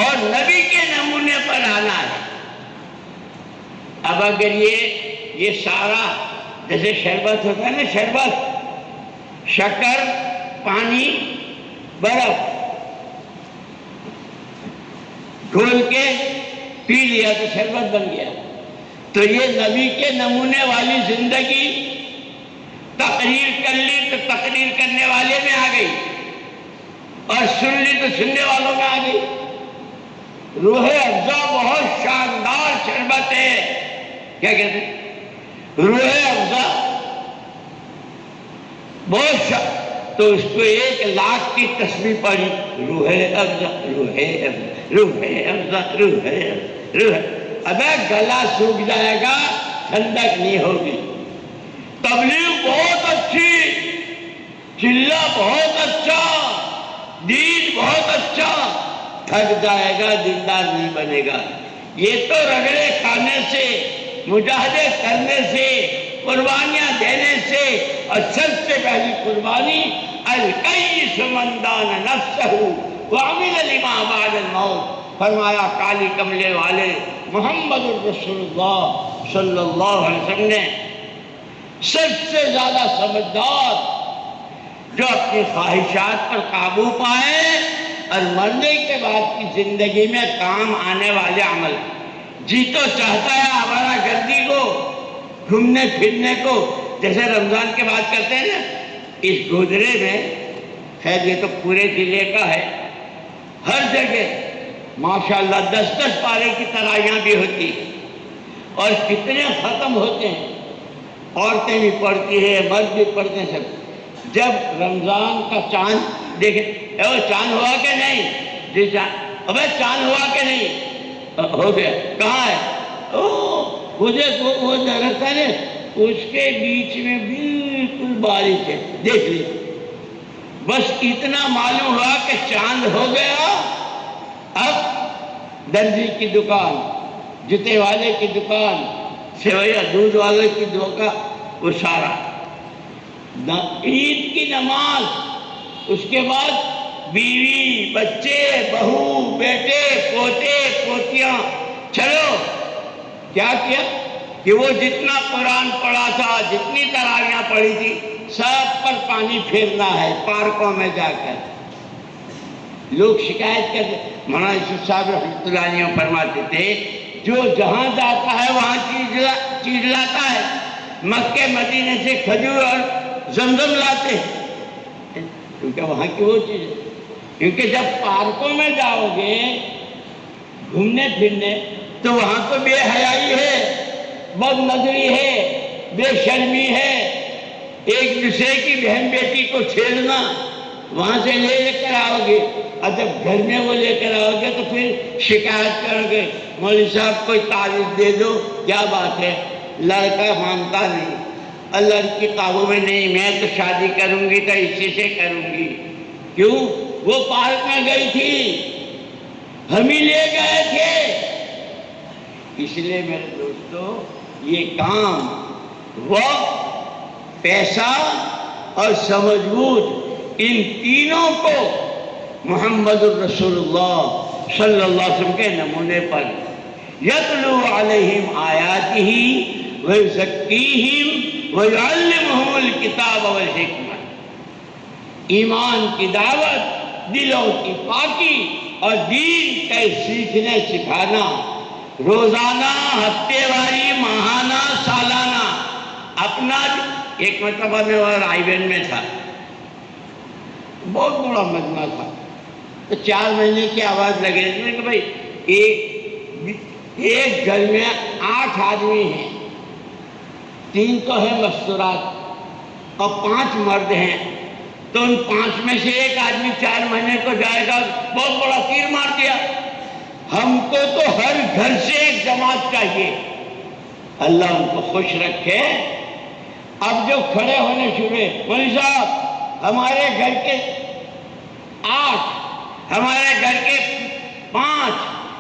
اور نبی کے نمونے پر آنا ہے. اب اگر یہ سارا جیسے شربت ہوتا ہے نا, شربت, شکر, پانی, برف گھول کے پی لیا تو شربت بن گیا. تو یہ نبی کے نمونے والی زندگی تقریر کر لی تو تقریر کرنے والے میں آ گئی, اور سن لی تو سننے والوں میں آ گئی. روح افزا بہت شاندار شربت ہے. کیا کہتے ہیں؟ روح افزا بہت تو اس کو 1,00,000 کی تسبیح پڑھی, روح افزا, روح افزا, روح افزا, روح افزا, روح. ابے گلا سوکھ جائے گا, ٹھنڈک نہیں ہوگی. تبلیغ بہت اچھی, چلہ بہت اچھا, دین بہت اچھا, تھک جائے گا, دیندار نہیں بنے گا. یہ تو رگڑے کھانے سے, مجاہدے کرنے سے, قربانیاں دینے سے, اور سب سے پہلی قربانی الکیس من دان نفسہ وعمل لما بعد الموت. فرمایا کالی کملے والے محمد الرسول اللہ صلی اللہ علیہ وسلم نے سب سے زیادہ سمجھدار, جو اپنی خواہشات پر قابو پائے اور مرنے کے بعد کی زندگی میں کام آنے والے عمل. جی تو چاہتا ہے ہمارا گردی کو, گھومنے پھرنے کو, جیسے رمضان کے بعد کرتے ہیں نا, اس گودرے میں, خیر یہ تو پورے ضلع کا ہے, ہر جگہ ماشاءاللہ 10 پارے کی تراویحیں بھی ہوتی, اور کتنے ختم ہوتے ہیں. عورتیں بھی پڑھتی ہیں, مرد بھی پڑھتے ہیں سب. جب رمضان کا چاند دیکھیں, اے چاند ہوا کہ نہیں, جی چاند, ابے چاند ہوا کہ نہیں, ہو گیا, کہاں ہے, مجھے وہ درخت ہے نا, اس کے بیچ میں بالکل بارش ہے, دیکھ لی. بس اتنا معلوم ہوا کہ چاند ہو گیا. اب درزی کی دکان, جوتے والے کی دکان, سیویا دودھ والے کی دکان, وہ سارا. عید کی نماز, اس کے بعد بیوی, بچے, بہو, بیٹے, پوتے, پوتیاں. چلو کیا کیا کہ وہ جتنا قرآن پڑھا تھا, جتنی تراویحیں پڑھی تھی, سب پر پانی پھیرنا ہے پارکوں میں جا کر. لوگ شکایت کرتے, مولانا یوسف صاحب رحمۃ اللہ علیہ فرماتے تھے, جو جہاں جاتا ہے وہاں چیز لاتا ہے. مکے مدینے سے کھجور اور زمزم لاتے ہیں, کیونکہ وہاں کی وہ چیز ہے. کیونکہ جب پارکوں میں جاؤ گے گھومنے پھرنے تو وہاں تو بے حیائی ہے, بد نظری ہے, بے شرمی ہے، ایک دوسرے کی بہن بیٹی کو چھیڑنا، وہاں سے لے کر آؤ گے اور جب گھر میں وہ لے کر آؤ گے تو پھر شکایت کرو گے، مولوی صاحب کوئی تعریف دے دو، کیا بات ہے، لڑکا مانتا نہیں، اور لڑکی قابو میں نہیں، میں تو شادی کروں گی تو اسی سے کروں گی۔ کیوں؟ وہ پارک میں گئی تھی، ہم ہی لے گئے تھے۔ اس لیے میرے دوستو، یہ کام وقت، پیسہ اور سمجھ بوجھ، ان تینوں کو محمد الرسول اللہ صلی اللہ علیہ وسلم کے نمونے پر یتلو علیہم آیاتہ ویزکیہم ویعلمہم الکتاب والحکمہ، ایمان کی دعوت، دلوں کی پاکی اور دین کا سیکھنے سکھانا، روزانہ، ہفتے واری، ماہانہ، سالانہ۔ اپنا ایک مرتبہ میں وہ رائے گنج میں تھا، بہت بڑا مجمع تھا، تو 4 مہینے کی آواز لگے، میں نے کہا بھائی ایک گھر میں 8 آدمی ہیں، 3 تو ہیں مستورات اور 5 مرد ہیں، تو ان 5 میں سے ایک آدمی 4 مہینے کو جائے گا، بہت بڑا تیر مار دیا۔ ہم کو تو ہر گھر سے ایک جماعت چاہیے، اللہ ان کو خوش رکھے۔ اب جو کھڑے ہونے شروع ہوئے، مولوی صاحب ہمارے گھر کے 8، ہمارے گھر کے 5،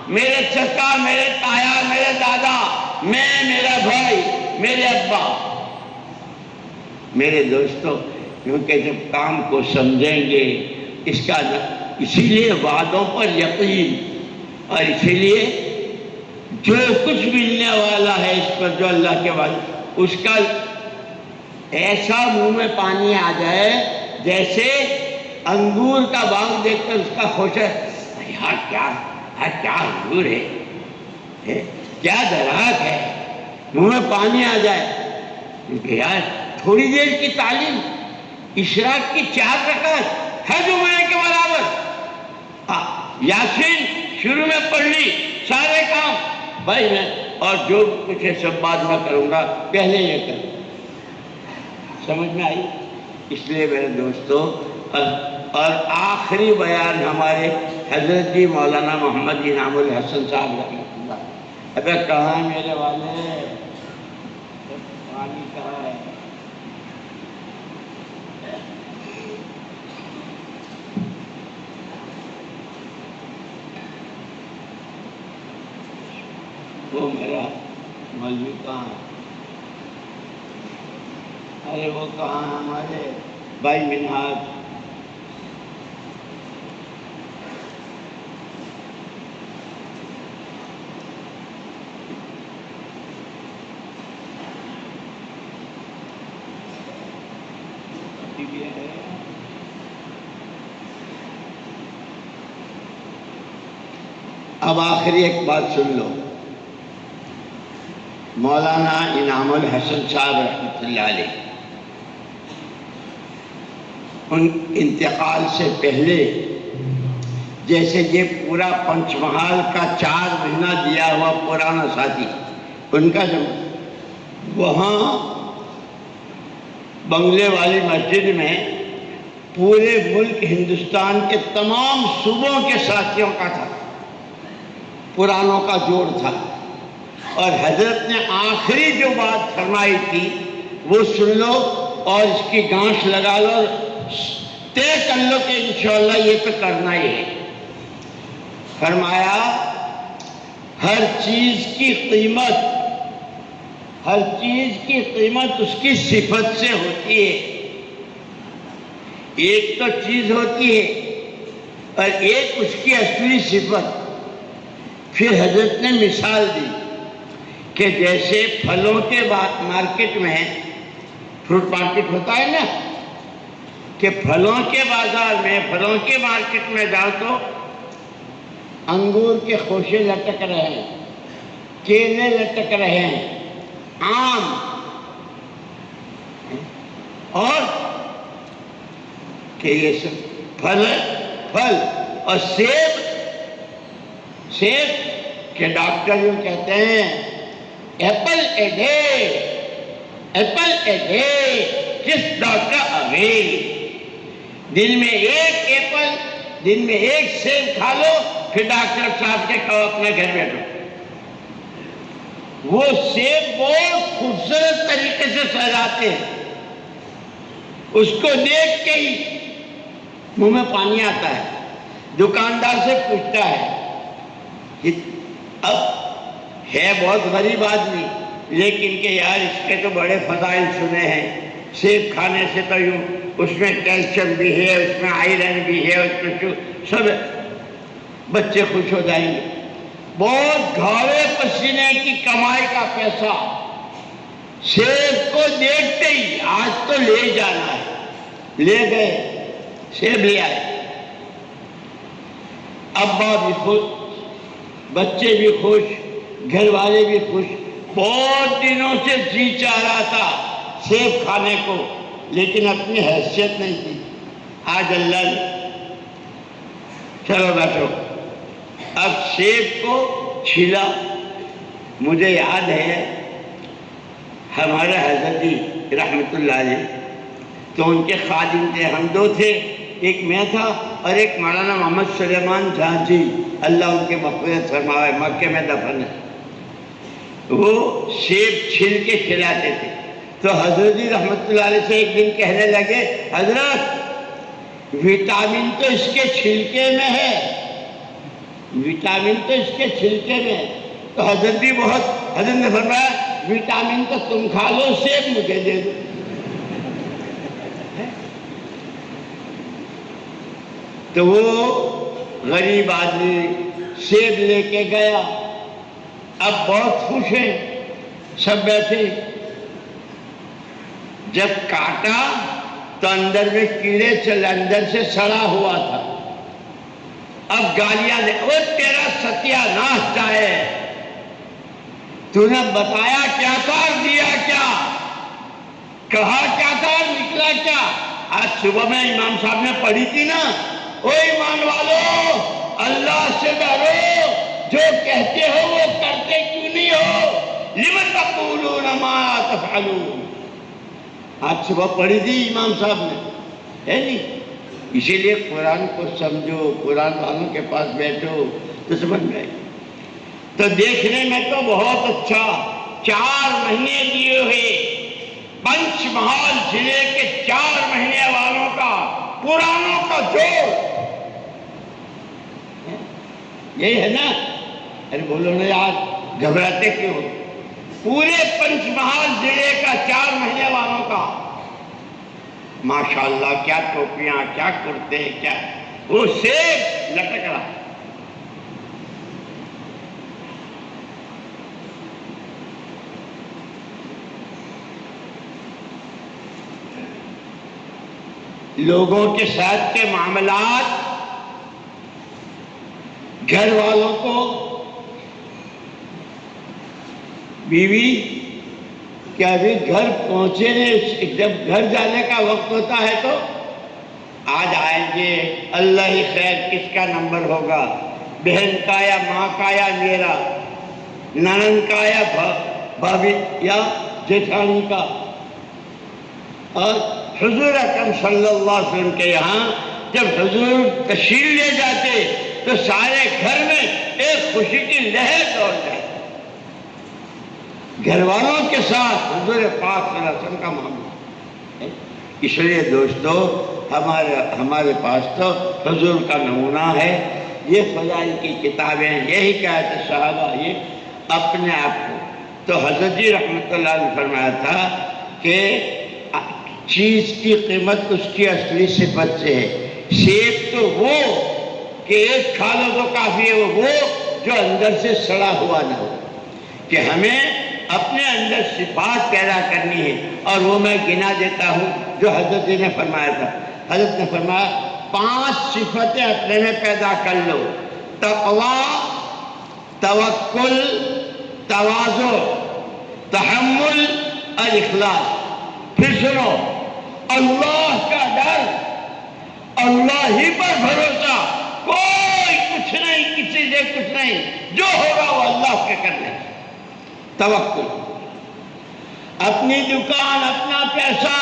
میرے چچا، میرے تایا، میرے دادا، میں، میرا بھائی، میرے ابا۔ میرے دوستو، کیونکہ جب کام کو سمجھیں گے، اسی لیے وعدوں پر یقین، اور اسی لیے جو کچھ ملنے والا ہے اس پر، جو اللہ کے وعدے، اس کا ایسا منہ میں پانی آ جائے جیسے انگور کا باغ دیکھ کر اس کا خوش ہے، یار کیا انگور ہے، کیا درخت ہے، منہ میں پانی آ جائے۔ کیونکہ یار تھوڑی دیر کی تعلیم، اشراق کی 4 رکعت ہے جمعے کے برابر، یاسین شروع میں پڑھ لی، سارے کام بھائی میں، اور جو کچھ ہے سب بعد میں کروں گا، پہلے یہ کروں۔ سمجھ میں آئی؟ اس لیے میرے دوستو، اور آخری بیان ہمارے حضرت جی مولانا محمد انعام الحسن صاحب رحمۃ اللہ۔ ابے کہاں میرے والے، پانی کہاں ہے؟ وہ میرا مولوی کہاں ہے؟ ارے وہ کہاں ہے ہمارے بھائی منہاج؟ اب آخری ایک بات سن لو، مولانا انعام الحسن صاحب رحمۃ اللہ علیہ، ان انتقال سے پہلے جیسے یہ پورا پنچ محال کا 4 مہینہ دیا ہوا پرانا ساتھی، ان کا جب وہاں بنگلے والی مسجد میں پورے ملک ہندوستان کے تمام صوبوں کے ساتھیوں کا تھا، پرانوں کا جوڑ تھا، اور حضرت نے آخری جو بات فرمائی تھی وہ سن لو اور اس کی گانٹھ لگا لو، طے کر لو کہ انشاءاللہ یہ تو کرنا ہی ہے۔ فرمایا ہر چیز کی قیمت اس کی صفت سے ہوتی ہے، ایک تو چیز ہوتی ہے اور ایک اس کی اصلی صفت۔ پھر حضرت نے مثال دی کہ جیسے پھلوں کے مارکیٹ میں، فروٹ مارکیٹ ہوتا ہے نا، کہ پھلوں کے بازار میں، پھلوں کے مارکیٹ میں جاؤ تو انگور کے خوشے لٹک رہے ہیں، کیلے لٹک رہے ہیں، آم، اور کہ یہ سب پھل اور سیب کے ڈاکٹر جو کہتے ہیں apple a day, apple a day جس ڈاکٹر اوے. دن میں ایک ایپل، دن میں ایک سیب کھا لو، پھر ڈاکٹر صاحب کے کہو اپنے گھر بیٹھو. وہ سیب بہت خوبصورت طریقے سے سجاتے ہیں، اس کو دیکھ کے ہی منہ میں پانی آتا ہے. دکاندار سے پوچھتا ہے، اب ہے بہت غریب آدمی لیکن کہ یار اس کے تو بڑے فضائل سنے ہیں، سیب کھانے سے تو یوں اس میں کیلشیم بھی ہے، اس میں آئرن بھی ہے، اس میں سب ہے، بچے خوش ہو جائیں گے. بہت گھاوے پسینے کی کمائی کا پیسہ سیب کو دیکھتے ہی آج تو لے جانا ہے، لے گئے، سیب لے آئے. ابا بھی خوش، بچے بھی خوش، گھر والے بھی خوش. بہت دنوں سے جی چاہ رہا تھا سیب کھانے کو لیکن اپنی حیثیت نہیں تھی. آج اللہ نے، چلو بیٹھو. اب سیب کو چھیلا. مجھے یاد ہے ہمارے حضرت جی رحمت اللہ علیہ، تو ان کے خادم تھے، ہم دو تھے، ایک میں تھا اور ایک مولانا محمد سلیمان جھانجی، اللہ ان کے مغفرت فرمائے، مکے میں دفن ہے. وہ سیب چھیل کے کھلاتے تھے. تو حضرت جی رحمت اللہ علیہ سے ایک دن کہنے لگے، حضرت وٹامن تو اس کے چھلکے میں ہے، وٹامن تو اس کے چھلکے میں ہے. تو حضرت بھی حضرت نے فرمایا وٹامن تو تم کھا لو، سیب مجھے دے دو. تو وہ غریب آدمی سیب لے کے گیا. اب بہت خوش ہیں، سب بیٹھے. جب کاٹا تو اندر میں کیڑے چل، اندر سے سڑا ہوا تھا. اب گالیاں دے، وہ تیرا ستیہ ناش جائے، تو نے بتایا کیا تھا، دیا کیا، کہا کیا تھا، نکلا کیا. آج صبح میں امام صاحب نے پڑھی تھی نا، او ایمان والو اللہ سے ڈرو، جو کہتے ہو وہ کرتے کیوں نہیں ہو، لم تقولون ما تفعلون. آج صبح پڑھی تھی امام صاحب نے، ہے نہیں. اسی لیے قرآن کو سمجھو، قرآن والوں کے پاس بیٹھو تو سمجھ میں آئے. تو دیکھنے میں تو بہت اچھا، 4 مہینے دیے ہوئے پنچ محال ضلع کے 4 مہینے والوں کا پرانوں کا جوڑ، یہی ہے نا. ارے بولو نا یار، گھبراتے کیوں؟ پورے پنچ محال ضلع کا 4 مہینے والوں کا، ماشاءاللہ کیا ٹوپیاں، کیا کرتے، کیا وہ سیب لٹک رہا. لوگوں کے ساتھ کے معاملات، گھر والوں کو، بیوی کہ ابھی گھر پہنچے نہیں، جب گھر جانے کا وقت ہوتا ہے تو آج آئیں گے، اللہ ہی خیر کس کا نمبر ہوگا، بہن کا یا ماں کا یا میرا، ننند کا یا بھابھی یا جیٹھانی کا. اور حضور اکرم صلی اللہ علیہ وسلم کے یہاں جب حضور تشریف لے جاتے تو سارے گھر میں ایک خوشی کی لہر دوڑ جاتی. گھر والوں کے ساتھ حضور پاک صلی اللہ علیہ وسلم کا معاملہ. اس لیے دوستو ہمارے پاس تو حضور کا نمونہ ہے. یہ فضائل کی کتابیں، یہی کہتے صحابہ، یہ اپنے آپ کو. تو حضرت جی رحمت اللہ علیہ فرمایا تھا کہ چیز کی قیمت اس کی اصلی صفت سے ہے. سیب تو وہ کہ ایک کھا لو تو کافی ہے، وہ جو اندر سے سڑا ہوا نہ ہو. کہ ہمیں اپنے اندر صفات پیدا کرنی ہے، اور وہ میں گنا دیتا ہوں جو حضرت نے فرمایا تھا. حضرت نے فرمایا 5 صفتیں اپنے میں پیدا کر لو: تقوی، توکل، تواضع، تحمل اور اخلاص. پھر سنو، اللہ کا ڈر، اللہ ہی پر بھروسہ، کوئی کچھ نہیں، کسی سے کچھ نہیں، جو ہوگا وہ اللہ کے کرنے. توکل، اپنی دکان، اپنا پیسہ،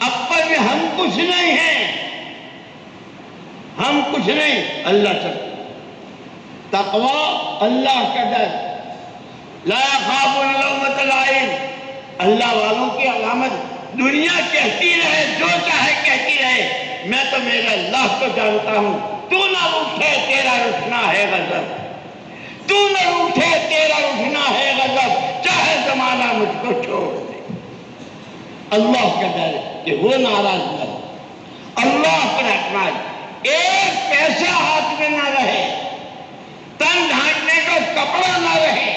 اپن میں ہم کچھ نہیں ہیں، ہم کچھ نہیں، اللہ سب۔ تقوی اللہ کا ڈر، لا يخافون لومۃ لائم، اللہ والوں کی علامت۔ دنیا کہتی رہے جو چاہے کہتی رہے، میں تو میرے اللہ کو جانتا ہوں۔ تو نہ روٹھے تیرا روٹھنا ہے غضب، تو نہ روٹھے تیرا روٹھنا ہے غضب، چاہے زمانہ مجھ کو چھوڑ دے۔ اللہ کا ڈر کہ وہ ناراض نہ ہو، اللہ پر اعتماد، ایک پیسہ ہاتھ میں نہ رہے، تن ڈھانکنے کو کپڑا نہ رہے،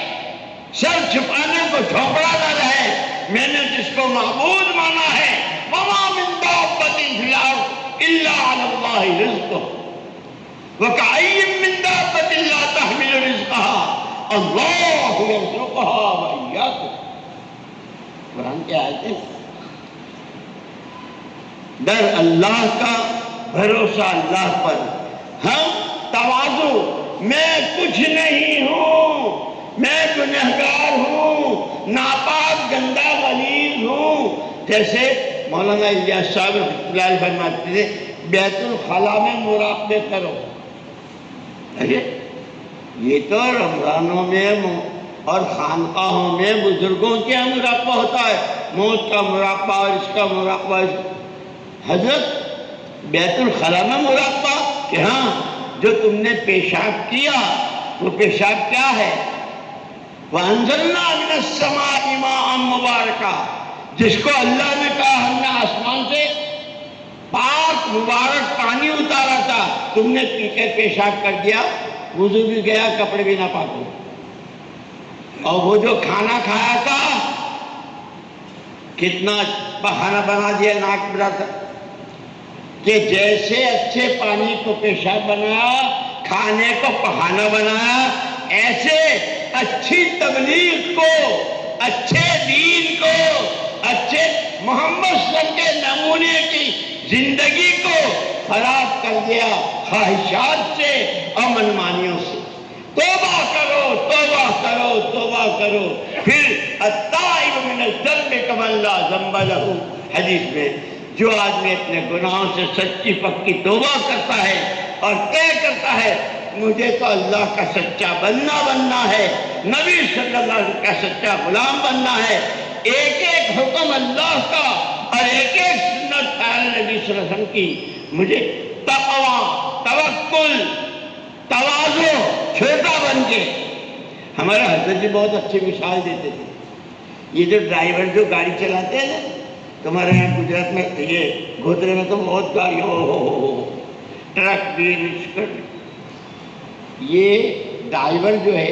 سر چھپانے کو جھوپڑا نہ رہے۔ میں نے جس کو معبود مانا ہے، وَمَا مِن دَابَّةٍ فِي الْأَرْضِ إِلَّا عَلَى اللَّهِ رِزْقُهَا وَكَأَيِّن مِّن دَابَّةٍ لَّا تَحْمِلُ رِزْقَهَا اللَّهُ يَرْزُقُهَا وَإِيَّاكُمْ۔ قرآن کی آیتیں۔ ڈر اللہ کا، بھروسہ اللہ پر۔ ہم تواضع، میں کچھ نہیں ہوں، میں گنہگار ہوں، ناپاک گندا غلیظ ہوں۔ جیسے مولانا الیاس صاحب رحمۃ اللہ علیہ فرماتے تھے، بیت الخلا میں مراقبے کرو۔ یہ تو رمضانوں میں اور خانقاہوں میں بزرگوں کے یہاں مراقبہ ہوتا ہے، موت کا مراقبہ اور اس کا مراقبہ۔ حضرت بیت الخلا میں مراقبہ کہ ہاں جو تم نے پیشاب کیا وہ پیشاب کیا ہے؟ وَأَنزَلْنَا مِنَ السَّمَاءِ مَاءً مُبَارَكًا، جس کو اللہ نے کہا ہم نے آسمان سے پاک مبارک پانی اتارا تھا، تم نے پی کے پیشاب کر دیا، وضو بھی گیا، کپڑے بھی نہ پاک ہوئے۔ اور وہ جو کھانا کھایا تھا کتنا بہانہ بنا دیا، ناک بنا تھا کہ جیسے اچھے پانی کو پیشاب بنایا، کھانے کو پخانا بنایا، ایسے اچھی تبلیغ کو، اچھے دین کو، اچھے محمد صلی اللہ علیہ وسلم کے نمونے کی زندگی کو خراب کر دیا خواہشات سے اور منمانیوں سے۔ توبہ کرو، توبہ کرو، توبہ کرو، پھر التائب من الذنب کمن لا ذنب لہ، حدیث میں جو آدمی اپنے گناہوں سے سچی پکی توبہ کرتا ہے اور طے کرتا ہے مجھے تو اللہ کا سچا بننا ہے، نبی صلی اللہ علیہ وسلم کا سچا غلام بننا ہے، ایک ایک حکم اللہ کا اور ایک ایک سنت نبی صلی اللہ علیہ وسلم کی، مجھے تقوی، توکل، تواضع، چھوٹا بن کے۔ ہمارے حضرت جی بہت اچھی مثال دیتے تھے، یہ جو ڈرائیور جو گاڑی چلاتے ہیں نا، تمہارے یہاں گجرات میں یہ گودرے میں تو بہت گاڑی ہو ٹرک بھی، یہ ڈرائیور جو ہے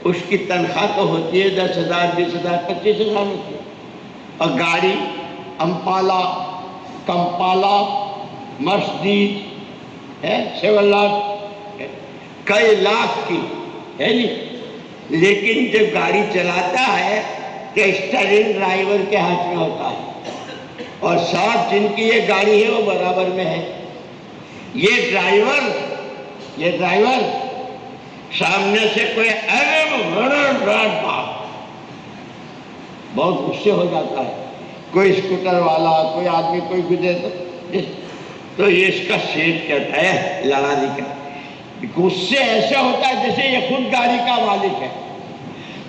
اس کی تنخواہ تو ہوتی ہے 10,000 20,000 25,000 ہوتی ہے، اور گاڑی امپالا، کمپالا، مرسڈیز ہے 7 لاکھ، کئی لاکھ کی ہے نہیں، لیکن جب گاڑی چلاتا ہے کہ اسٹیئرنگ ڈرائیور کے ہاتھ میں ہوتا ہے، اور ساتھ جن کی یہ گاڑی ہے وہ برابر میں ہے۔ یہ ڈرائیور سامنے سے کوئی بہت غصے ہو جاتا ہے، کوئی اسکوٹر والا، کوئی آدمی کوئی گزرے تو یہ اس کا سیٹ کہتا ہے لڑانے کا، غصے ایسا ہوتا ہے جیسے یہ خود گاڑی کا مالک ہے۔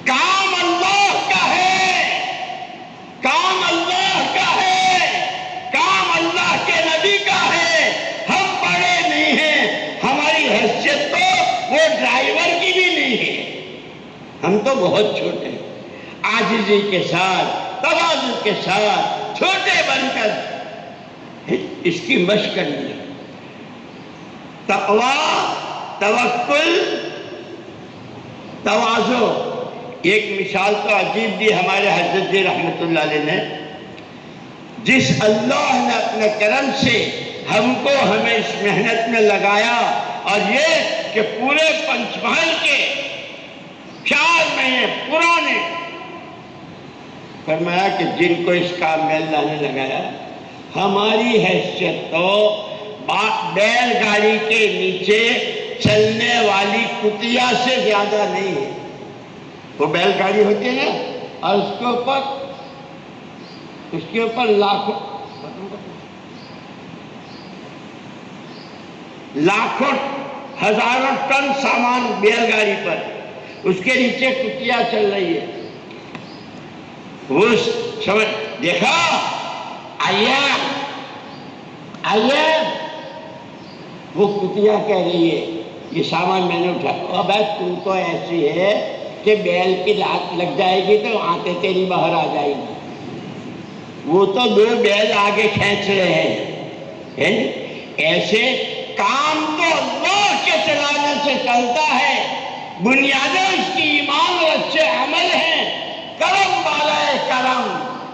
کام اللہ کا ہے، کام اللہ کا ہے، کام اللہ کے نبی کا ہے، ہم بڑے نہیں ہیں، ہماری حیثیت تو وہ ڈرائیور کی بھی نہیں ہے، ہم تو بہت چھوٹے ہیں، عاجزی کے ساتھ، تواضع کے ساتھ چھوٹے بن کر اس کی مشق کرنی ہے۔ تقوی، توکل، تواضع۔ ایک مثال تو عجیب دی ہمارے حضرت جی رحمۃ اللہ علیہ نے، جس اللہ نے اپنے کرم سے ہم کو ہمیں اس محنت میں لگایا، اور یہ کہ پورے پنچ محل کے 4 مہینے پرانے، فرمایا کہ جن کو اس کام میں اللہ نے لگایا، ہماری حیثیت تو بیل گاڑی کے نیچے چلنے والی کتیا سے زیادہ نہیں ہے۔ وہ بیل گاڑی ہوتی ہے نا، اور اس کے اوپر لاکھوں ہزاروں ٹن سامان بیل گاڑی پر، اس کے نیچے کتیا چل رہی ہے. وہ سمجھ دیکھا، آئیے وہ کتیا کہہ رہی ہے یہ سامان میں نے اٹھا. اب تو تو ایسی ہے کہ بیل کی لات لگ جائے گی تو آنتیں تیری باہر آ جائے گی. وہ تو 2 بیل آگے کھینچ رہے ہیں. ایسے کام تو اللہ کے چلانے سے چلتا ہے، بنیادیں اس کی ایمان اور اچھے عمل ہیں. کرم بالائے کرم،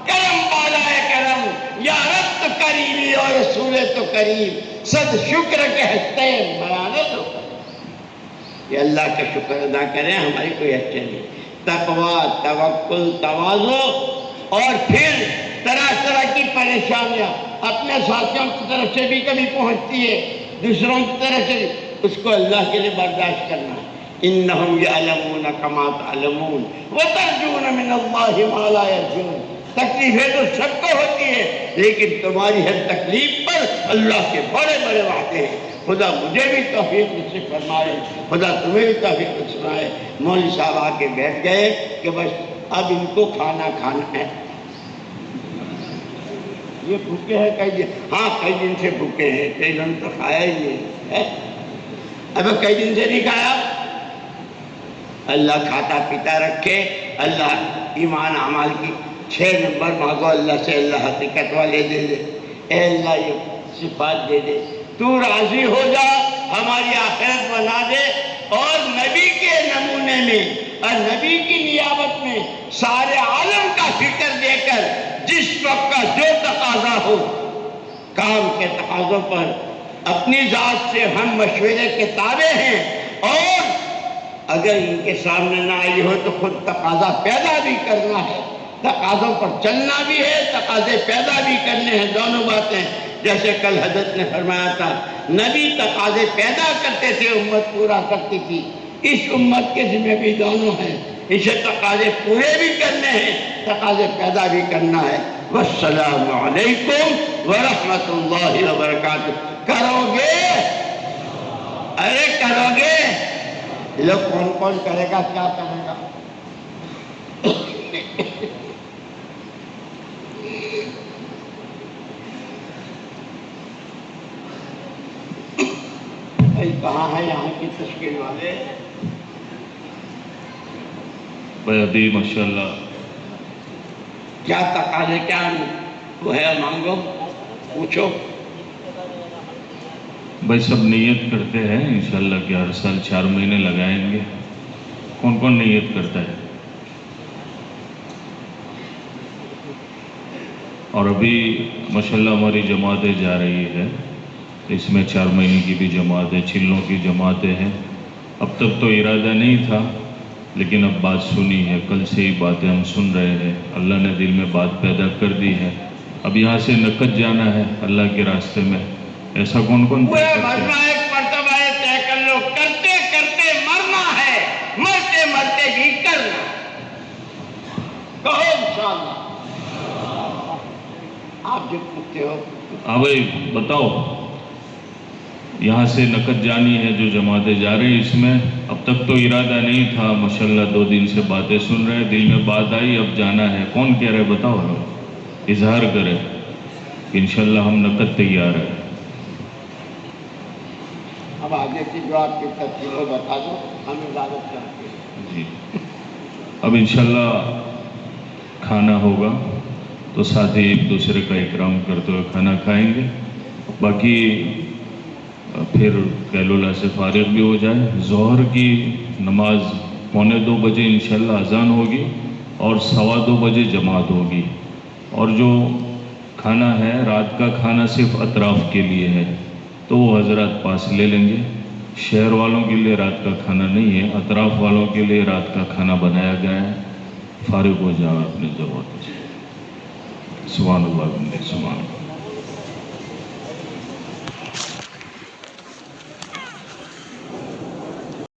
کرم بالائے کرم، یا رب تو کریمی اور رسول تو کریم، صد شکر کے ہستے بیانے تو کہ اللہ کا شکر ادا کریں. ہماری کوئی حد نہیں. تقوی، توکل، تواضع، اور پھر طرح طرح کی پریشانیاں اپنے ساتھیوں کی طرف سے بھی کبھی پہنچتی ہے، دوسروں کی طرف سے بھی، اس کو اللہ کے لیے برداشت کرنا ہے. انہم یعلمون کما تعلمون وترجون من اللہ ما لا یرجون. تکلیفیں تو سب کو ہوتی ہے، لیکن تمہاری ہر تکلیف پر اللہ کے بڑے بڑے وعدے ہیں. خدا مجھے بھی توفیق نصیب فرمائے، خدا تمہیں بھی توفیق نصیب فرمائے. مولوی صاحب آ کے بیٹھ گئے کہ بس اب ان کو کھانا کھانا ہے. یہ بھوکے ہیں کئی دن؟ ہاں کئی دن سے بھوکے ہیں، کئی دن تو کھایا ہی نہیں ہے. اب کئی دن سے نہیں کھایا. اللہ کھاتا پیتا رکھے. اللہ ایمان اعمال کی 6 نمبر مانگو اللہ سے، اللہ حقیقت والے دے دے. اے اللہ یہ صفات دے دے، تو راضی ہو جا، ہماری آخرت بنا دے. اور نبی کے نمونے میں اور نبی کی نیابت میں سارے عالم کا فکر دے کر جس وقت کا جو تقاضا ہو، کام کے تقاضوں پر اپنی ذات سے ہم مشورے کے تابع ہیں. اور اگر ان کے سامنے نہ آئی ہو تو خود تقاضا پیدا بھی کرنا ہے، تقاضوں پر چلنا بھی ہے، تقاضے پیدا بھی کرنے ہیں. دونوں باتیں، جیسے کل حضرت نے فرمایا تھا، نبی تقاضے پیدا کرتے تھے، امت پورا کرتی تھی. اس امت کے ذمہ بھی دونوں ہیں، اسے تقاضے پورے بھی کرنے ہیں، تقاضے پیدا بھی کرنا ہے. والسلام علیکم ورحمۃ اللہ وبرکاتہ. کرو گے؟ ارے کرو گے؟ لوگ کون کون کرے گا، کیا کرے گا؟ کہاں ہے یہاں کی تشکیل والے؟ بھائی ابھی ماشاءاللہ کیا تقاضے کیا وہ ہے، مانگو، پوچھو. بھائی سب نیت کرتے ہیں انشاءاللہ کہ ہر سال 4 مہینے لگائیں گے. کون کون نیت کرتا ہے؟ اور ابھی ماشاءاللہ ہماری جماعتیں جا رہی ہے، اس میں 4 مہینے کی بھی جماعتیں، چلوں کی جماعتیں ہیں. اب تک تو ارادہ نہیں تھا، لیکن اب بات سنی ہے، کل سے ہی باتیں ہم سن رہے ہیں، اللہ نے دل میں بات پیدا کر دی ہے. اب یہاں سے نکت جانا ہے اللہ کے راستے میں. ایسا کون کون مرنا ایک مرتبہ ہے، طے کر لو. کرتے کرتے مرنا ہے، مرتے مرتے بھی کرنا. کہو انشاءاللہ. آپ جو پوچھتے ہو. ہاں بھائی بتاؤ. یہاں سے نکت جانی ہے جو جماعتیں جا رہی، اس میں اب تک تو ارادہ نہیں تھا، ماشاءاللہ 2 دن سے باتیں سن رہے، دل میں بات آئی، اب جانا ہے. کون کہہ رہے بتاؤ، اظہار کرے. انشاءاللہ ہم نکت تیار ہے. اب آگے کی جو آپ کی تفصیل ہو بتا دو، ہم اجازت چاہتے ہیں. جی اب انشاءاللہ کھانا ہوگا تو ساتھ ہی ایک دوسرے کا اکرام کرتے ہوئے کھانا کھائیں گے. باقی پھر کیلولہ سے فارغ بھی ہو جائے. ظہر کی نماز 1:45 بجے انشاءاللہ اذان ہوگی اور 2:15 بجے جماعت ہوگی. اور جو کھانا ہے رات کا کھانا صرف اطراف کے لیے ہے، تو وہ حضرات پاس لے لیں گے. شہر والوں کے لیے رات کا کھانا نہیں ہے، اطراف والوں کے لیے رات کا کھانا بنایا گیا ہے. فارغ ہو جاؤ اپنے جماعت سے. سبحان اللہ، سبحان اللہ.